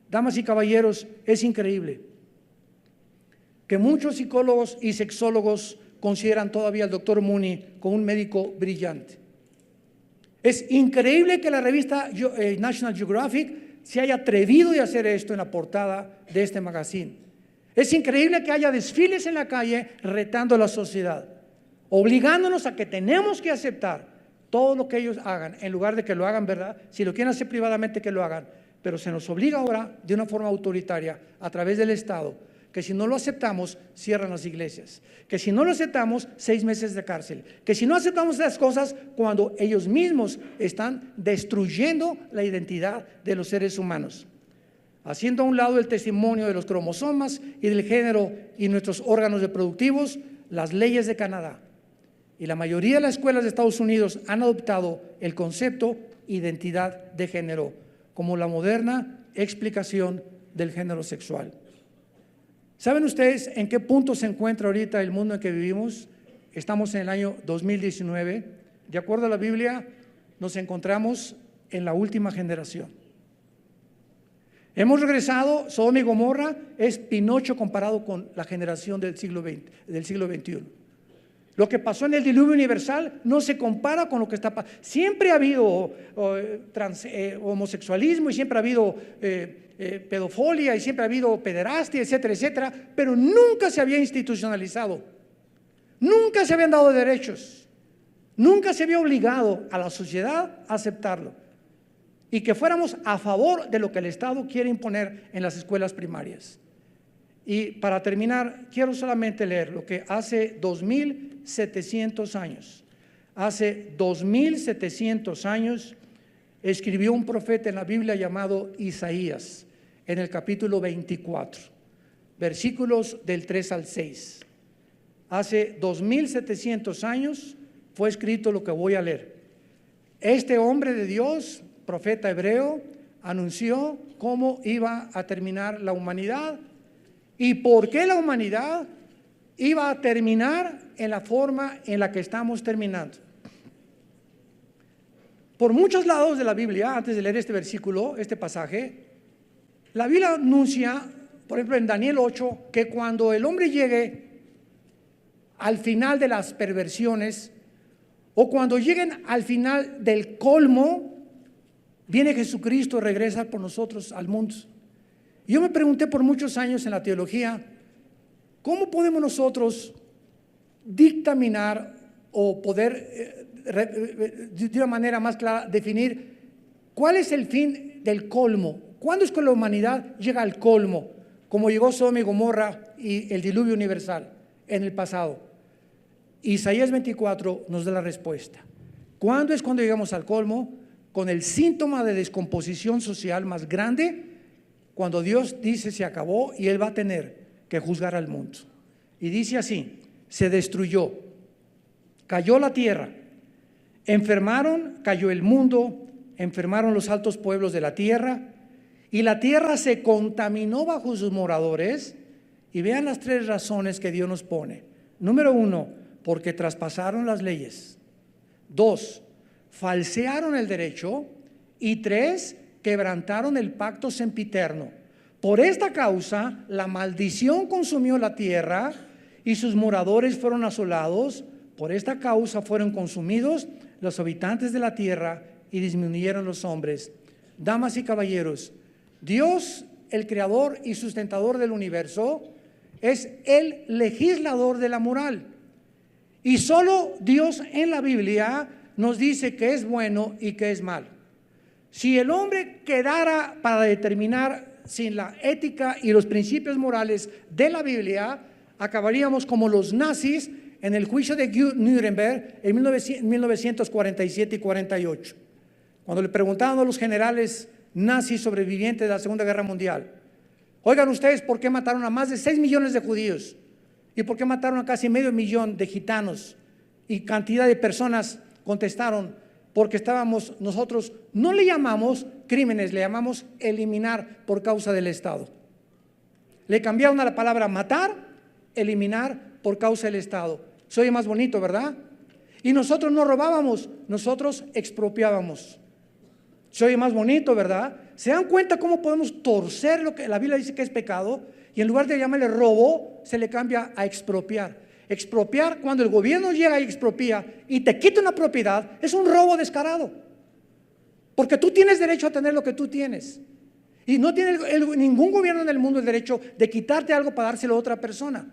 Damas y caballeros, es increíble que muchos psicólogos y sexólogos consideran todavía al doctor Money como un médico brillante. Es increíble que la revista National Geographic se haya atrevido de hacer esto en la portada de este magazine. Es increíble que haya desfiles en la calle retando a la sociedad, obligándonos a que tenemos que aceptar todo lo que ellos hagan, en lugar de que lo hagan, ¿verdad? Si lo quieren hacer privadamente, que lo hagan, pero se nos obliga ahora de una forma autoritaria a través del Estado, que si no lo aceptamos, cierran las iglesias, que si no lo aceptamos, 6 meses de cárcel, que si no aceptamos las cosas, cuando ellos mismos están destruyendo la identidad de los seres humanos, haciendo a un lado el testimonio de los cromosomas y del género y nuestros órganos reproductivos, las leyes de Canadá. Y la mayoría de las escuelas de Estados Unidos han adoptado el concepto identidad de género como la moderna explicación del género sexual. ¿Saben ustedes en qué punto se encuentra ahorita el mundo en que vivimos? Estamos en el año 2019. De acuerdo a la Biblia, nos encontramos en la última generación. Hemos regresado, Sodoma y Gomorra es Pinocho comparado con la generación del siglo XXI. Lo que pasó en el diluvio universal no se compara con lo que está pasando. Siempre ha habido homosexualismo y siempre ha habido pedofilia y siempre ha habido pederastia, etcétera, etcétera, pero nunca se había institucionalizado, nunca se habían dado derechos, nunca se había obligado a la sociedad a aceptarlo y que fuéramos a favor de lo que el Estado quiere imponer en las escuelas primarias. Y para terminar, quiero solamente leer lo que hace 2700 años, hace 2700 años escribió un profeta en la Biblia llamado Isaías, en el capítulo 24, versículos del 3 al 6. Hace 2700 años fue escrito lo que voy a leer. Este hombre de Dios, profeta hebreo, anunció cómo iba a terminar la humanidad y por qué la humanidad iba a terminar en la forma en la que estamos terminando. Por muchos lados de la Biblia, antes de leer este versículo, este pasaje, la Biblia anuncia, por ejemplo en Daniel 8, que cuando el hombre llegue al final de las perversiones o cuando lleguen al final del colmo, viene Jesucristo y regresa por nosotros al mundo. Y yo me pregunté por muchos años en la teología, ¿cómo podemos nosotros dictaminar o poder de una manera más clara definir cuál es el fin del colmo? ¿Cuándo es que la humanidad llega al colmo? Como llegó Sodoma y Gomorra y el diluvio universal en el pasado. Isaías 24 nos da la respuesta. ¿Cuándo es cuando llegamos al colmo? Con el síntoma de descomposición social más grande, cuando Dios dice se acabó y Él va a tener que juzgar al mundo. Y dice así, se destruyó, cayó la tierra, enfermaron, cayó el mundo, enfermaron los altos pueblos de la tierra, y la tierra se contaminó bajo sus moradores. Y vean las 3 razones que Dios nos pone. Número 1, porque traspasaron las leyes. 2, falsearon el derecho. Y 3, quebrantaron el pacto sempiterno. Por esta causa, la maldición consumió la tierra y sus moradores fueron asolados. Por esta causa fueron consumidos los habitantes de la tierra y disminuyeron los hombres. Damas y caballeros, Dios, el creador y sustentador del universo, es el legislador de la moral. Y solo Dios en la Biblia nos dice que es bueno y que es malo. Si el hombre quedara para determinar sin la ética y los principios morales de la Biblia, acabaríamos como los nazis en el juicio de Nuremberg en 1947 y 48. Cuando le preguntaban a los generales nazis sobrevivientes de la Segunda Guerra Mundial, oigan ustedes, ¿por qué mataron a más de 6 millones de judíos? ¿Y por qué mataron a casi medio millón de gitanos? Y cantidad de personas contestaron, porque nosotros no le llamamos crímenes, le llamamos eliminar por causa del Estado. Le cambiaron a la palabra matar, eliminar por causa del Estado. Se oye más bonito, ¿verdad? Y nosotros no robábamos, nosotros expropiábamos. Se oye más bonito, ¿verdad? ¿Se dan cuenta cómo podemos torcer lo que la Biblia dice que es pecado? Y en lugar de llamarle robo, se le cambia a expropiar. Expropiar, cuando el gobierno llega y expropia y te quita una propiedad, es un robo descarado. Porque tú tienes derecho a tener lo que tú tienes. Y no tiene ningún gobierno en el mundo el derecho de quitarte algo para dárselo a otra persona.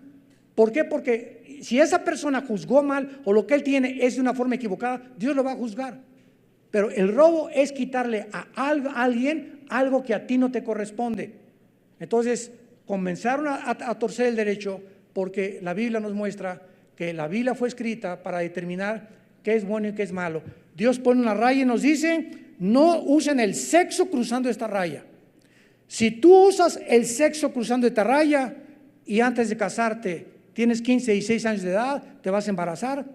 ¿Por qué? Porque si esa persona juzgó mal o lo que él tiene es de una forma equivocada, Dios lo va a juzgar. Pero el robo es quitarle a alguien algo que a ti no te corresponde. Entonces comenzaron a torcer el derecho, porque la Biblia nos muestra que la Biblia fue escrita para determinar qué es bueno y qué es malo. Dios pone una raya y nos dice: no usen el sexo cruzando esta raya. Si tú usas el sexo cruzando esta raya y antes de casarte tienes 15, 16 años de edad, te vas a embarazar,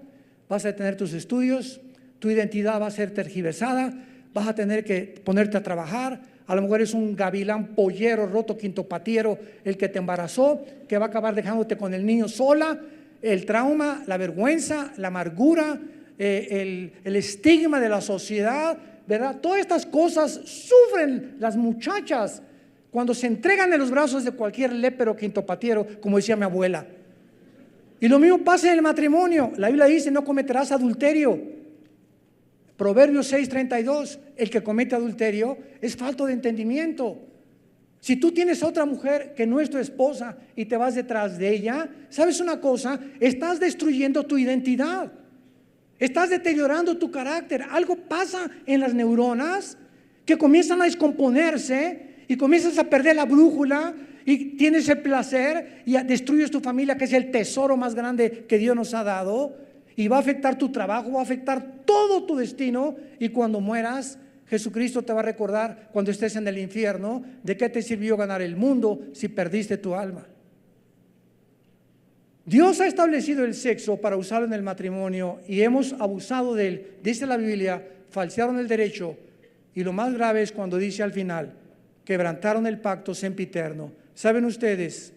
vas a tener tus estudios, tu identidad va a ser tergiversada, vas a tener que ponerte a trabajar. A lo mejor es un gavilán pollero, roto, quintopatiero el que te embarazó, que va a acabar dejándote con el niño sola. El trauma, la vergüenza, la amargura, el estigma de la sociedad, ¿verdad? Todas estas cosas sufren las muchachas cuando se entregan en los brazos de cualquier lépero quintopatiero, como decía mi abuela. Y lo mismo pasa en el matrimonio. La Biblia dice: no cometerás adulterio. Proverbios 6:32, el que comete adulterio es falto de entendimiento. Si tú tienes a otra mujer que no es tu esposa y te vas detrás de ella, ¿sabes una cosa? Estás destruyendo tu identidad. Estás deteriorando tu carácter. Algo pasa en las neuronas que comienzan a descomponerse y comienzas a perder la brújula y tienes el placer y destruyes tu familia, que es el tesoro más grande que Dios nos ha dado, y va a afectar tu trabajo, va a afectar todo tu destino. Y cuando mueras, Jesucristo te va a recordar, cuando estés en el infierno, de qué te sirvió ganar el mundo si perdiste tu alma. Dios ha establecido el sexo para usarlo en el matrimonio y hemos abusado de él. Dice la Biblia: falsearon el derecho, y lo más grave es cuando dice al final: quebrantaron el pacto sempiterno. ¿Saben ustedes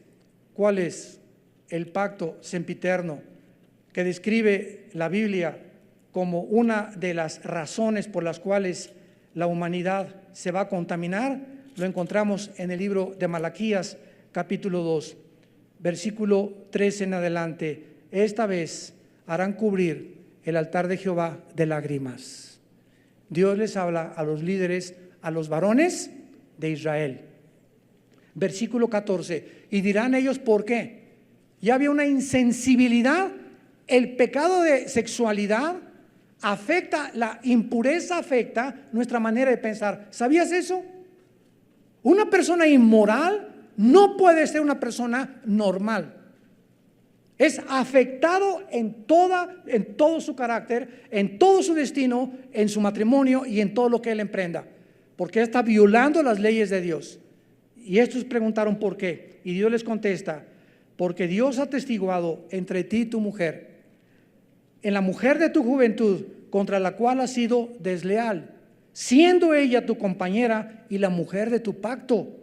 cuál es el pacto sempiterno que describe la Biblia como una de las razones por las cuales la humanidad se va a contaminar? Lo encontramos en el libro de Malaquías, capítulo 2, versículo 13 en adelante. Esta vez harán cubrir el altar de Jehová de lágrimas. Dios les habla a los líderes, a los varones de Israel. Versículo 14, y dirán ellos: ¿por qué? Ya había una insensibilidad. El pecado de sexualidad afecta, la impureza afecta nuestra manera de pensar. ¿Sabías eso? Una persona inmoral no puede ser una persona normal. Es afectado en todo su carácter, en todo su destino, en su matrimonio y en todo lo que él emprenda, porque está violando las leyes de Dios. Y estos preguntaron por qué, y Dios les contesta: porque Dios ha testiguado entre ti y tu mujer, en la mujer de tu juventud, contra la cual has sido desleal, siendo ella tu compañera y la mujer de tu pacto.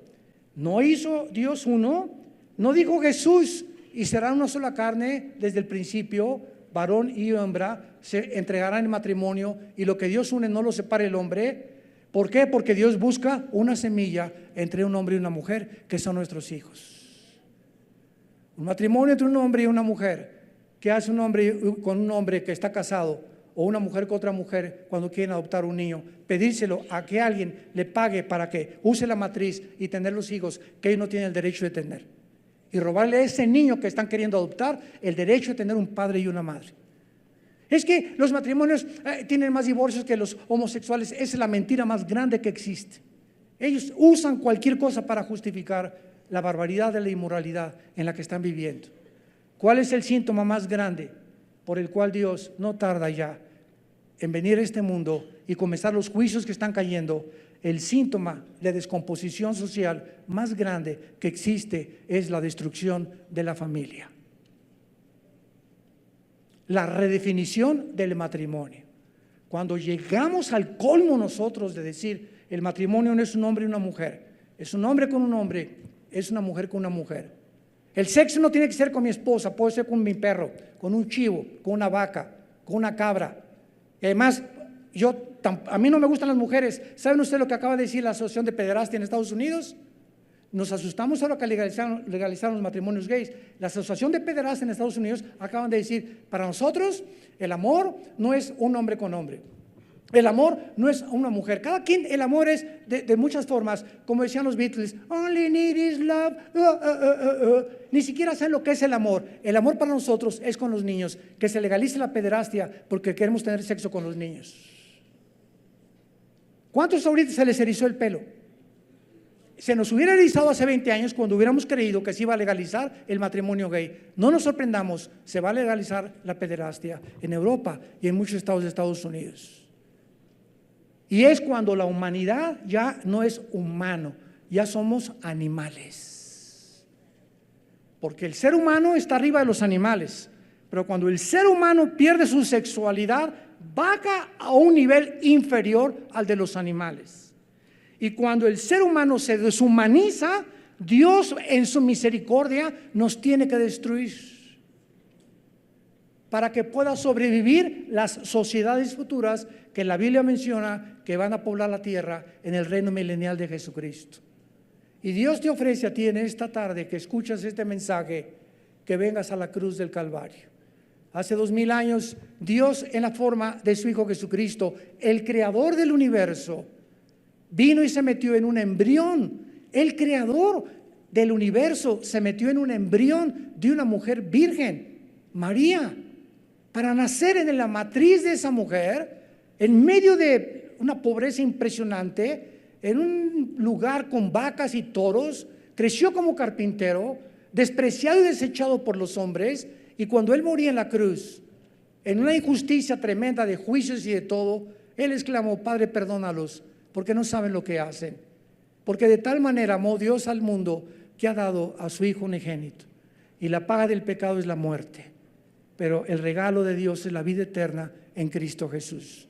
¿No hizo Dios uno? ¿No dijo Jesús: y será una sola carne desde el principio? Varón y hembra se entregarán en matrimonio, y lo que Dios une no lo separe el hombre. ¿Por qué? Porque Dios busca una semilla entre un hombre y una mujer, que son nuestros hijos. Un matrimonio entre un hombre y una mujer. ¿Qué hace un hombre con un hombre que está casado, o una mujer con otra mujer cuando quieren adoptar un niño? Pedírselo a que alguien le pague para que use la matriz y tener los hijos que ellos no tienen el derecho de tener, y robarle a ese niño que están queriendo adoptar el derecho de tener un padre y una madre. Es que los matrimonios tienen más divorcios que los homosexuales. Esa es la mentira más grande que existe. Ellos usan cualquier cosa para justificar la barbaridad de la inmoralidad en la que están viviendo. ¿Cuál es el síntoma más grande por el cual Dios no tarda ya en venir a este mundo y comenzar los juicios que están cayendo? El síntoma de descomposición social más grande que existe es la destrucción de la familia. La redefinición del matrimonio. Cuando llegamos al colmo nosotros de decir: el matrimonio no es un hombre y una mujer, es un hombre con un hombre, es una mujer con una mujer. El sexo no tiene que ser con mi esposa, puede ser con mi perro, con un chivo, con una vaca, con una cabra. Y además, a mí no me gustan las mujeres. ¿Saben ustedes lo que acaba de decir la Asociación de Pederastia en Estados Unidos? Nos asustamos ahora que legalizaron los matrimonios gays. La Asociación de Pederastia en Estados Unidos acaban de decir: para nosotros el amor no es un hombre con hombre, El amor no es a una mujer. Cada quien, el amor es de muchas formas. Como decían los Beatles, only need is love. Ni siquiera saben lo que es el amor. El amor para nosotros es con los niños. Que se legalice la pederastia porque queremos tener sexo con los niños. ¿Cuántos ahorita se les erizó el pelo? Se nos hubiera erizado hace 20 años cuando hubiéramos creído que se iba a legalizar el matrimonio gay. No nos sorprendamos, se va a legalizar la pederastia en Europa y en muchos estados de Estados Unidos. Y es cuando la humanidad ya no es humano, ya somos animales. Porque el ser humano está arriba de los animales, pero cuando el ser humano pierde su sexualidad, baja a un nivel inferior al de los animales. Y cuando el ser humano se deshumaniza, Dios en su misericordia nos tiene que destruir para que pueda sobrevivir las sociedades futuras que la Biblia menciona que van a poblar la tierra en el reino milenial de Jesucristo. Y Dios te ofrece a ti en esta tarde que escuchas este mensaje, que vengas a la cruz del Calvario. Hace 2000 años, Dios en la forma de su Hijo Jesucristo, el creador del universo, vino y se metió en un embrión. El creador del universo se metió en un embrión de una mujer virgen, María, para nacer en la matriz de esa mujer, en medio de una pobreza impresionante, en un lugar con vacas y toros. Creció como carpintero, despreciado y desechado por los hombres, y cuando él moría en la cruz, en una injusticia tremenda de juicios y de todo, él exclamó: Padre, perdónalos, porque no saben lo que hacen. Porque de tal manera amó Dios al mundo que ha dado a su Hijo unigénito, y la paga del pecado es la muerte, pero el regalo de Dios es la vida eterna en Cristo Jesús.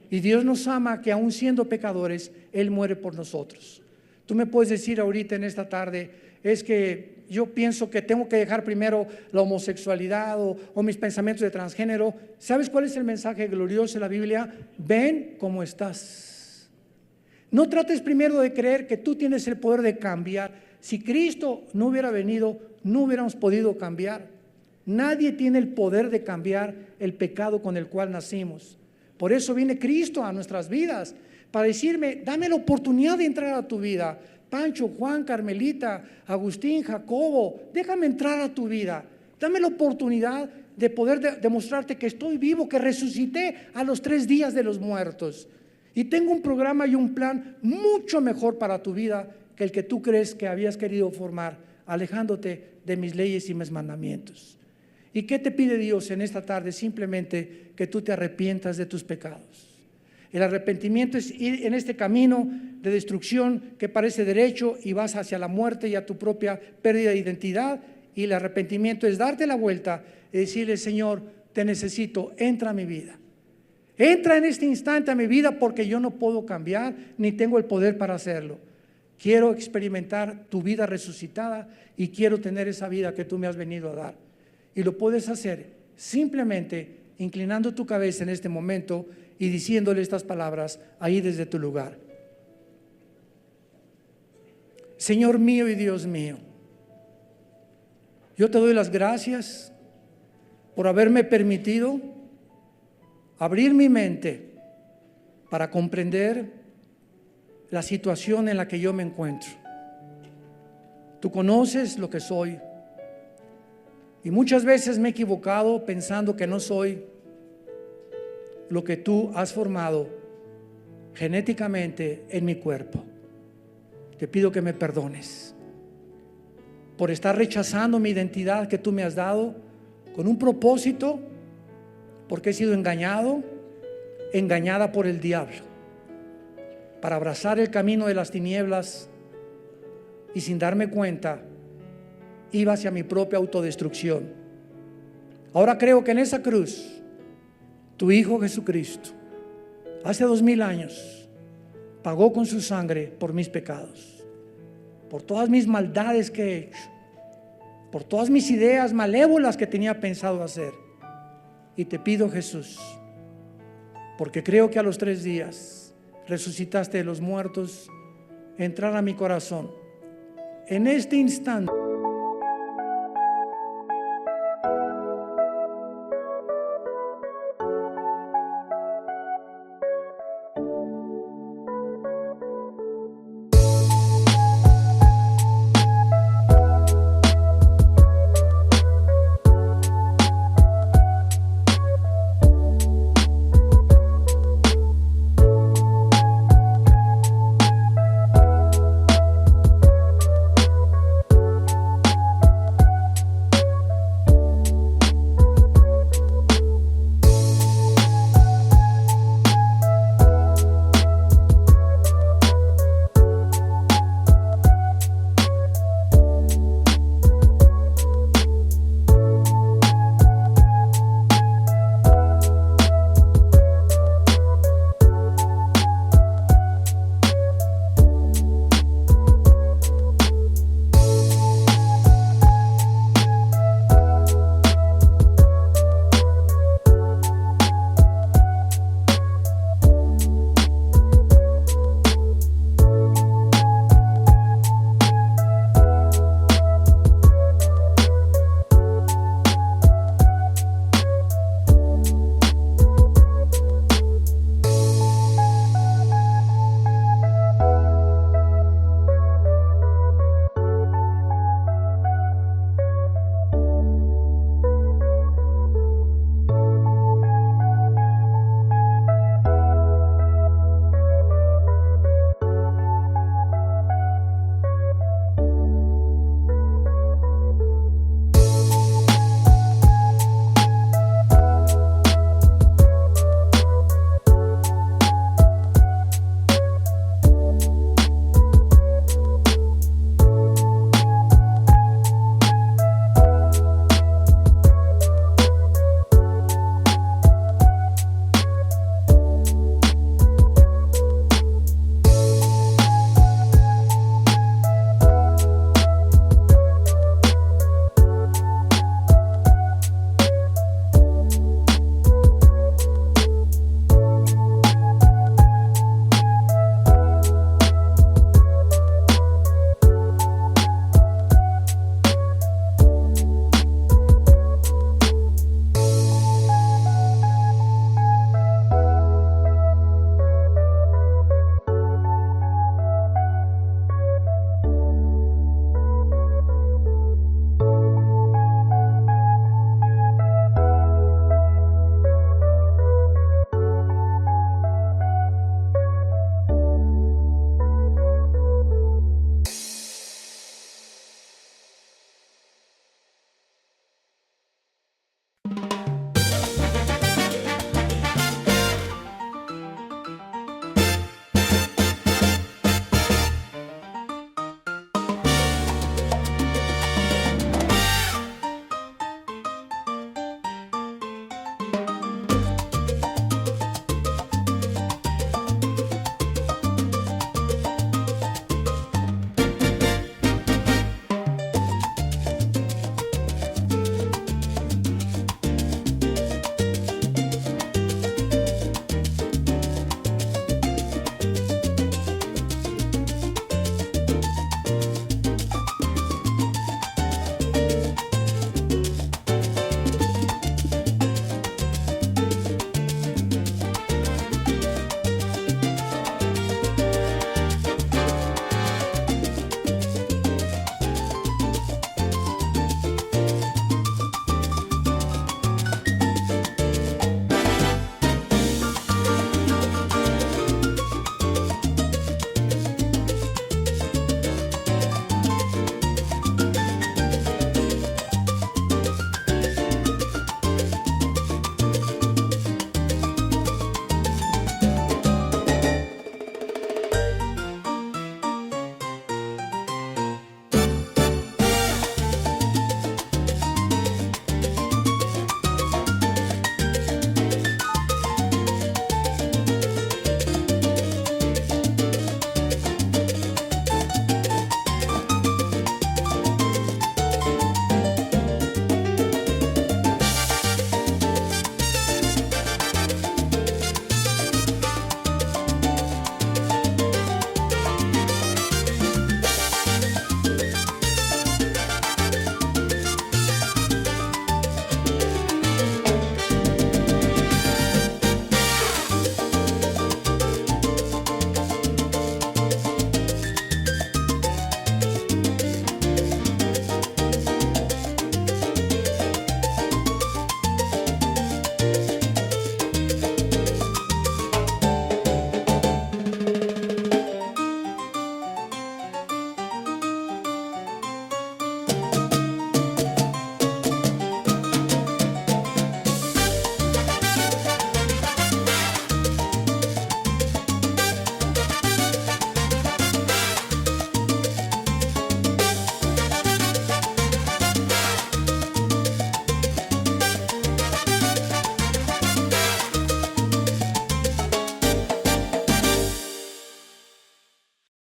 Y Dios nos ama, que aún siendo pecadores, Él muere por nosotros. Tú me puedes decir ahorita en esta tarde: es que yo pienso que tengo que dejar primero la homosexualidad o mis pensamientos de transgénero. ¿Sabes cuál es el mensaje glorioso de la Biblia? Ven como estás. No trates primero de creer que tú tienes el poder de cambiar. Si Cristo no hubiera venido, no hubiéramos podido cambiar. Nadie tiene el poder de cambiar el pecado con el cual nacimos. Por eso viene Cristo a nuestras vidas, para decirme: dame la oportunidad de entrar a tu vida. Pancho, Juan, Carmelita, Agustín, Jacobo, déjame entrar a tu vida. Dame la oportunidad de poder demostrarte que estoy vivo, que resucité a los 3 días de los muertos. Y tengo un programa y un plan mucho mejor para tu vida que el que tú crees que habías querido formar, alejándote de mis leyes y mis mandamientos. ¿Y qué te pide Dios en esta tarde? Simplemente que tú te arrepientas de tus pecados. El arrepentimiento es ir en este camino de destrucción que parece derecho y vas hacia la muerte y a tu propia pérdida de identidad. Y el arrepentimiento es darte la vuelta y decirle: Señor, te necesito, entra a mi vida. Entra en este instante a mi vida, porque yo no puedo cambiar ni tengo el poder para hacerlo. Quiero experimentar tu vida resucitada y quiero tener esa vida que tú me has venido a dar. Y lo puedes hacer simplemente inclinando tu cabeza en este momento y diciéndole estas palabras ahí desde tu lugar. Señor mío y Dios mío, yo te doy las gracias por haberme permitido abrir mi mente para comprender la situación en la que yo me encuentro. Tú conoces lo que soy. Y muchas veces me he equivocado pensando que no soy lo que tú has formado genéticamente en mi cuerpo. Te pido que me perdones por estar rechazando mi identidad que tú me has dado con un propósito, porque he sido engañada por el diablo, para abrazar el camino de las tinieblas y sin darme cuenta iba hacia mi propia autodestrucción. Ahora creo que en esa cruz tu Hijo Jesucristo hace 2000 años pagó con su sangre por mis pecados, por todas mis maldades que he hecho, por todas mis ideas malévolas que tenía pensado hacer. Y te pido, Jesús, porque creo que a los 3 días resucitaste de los muertos, entrar a mi corazón en este instante.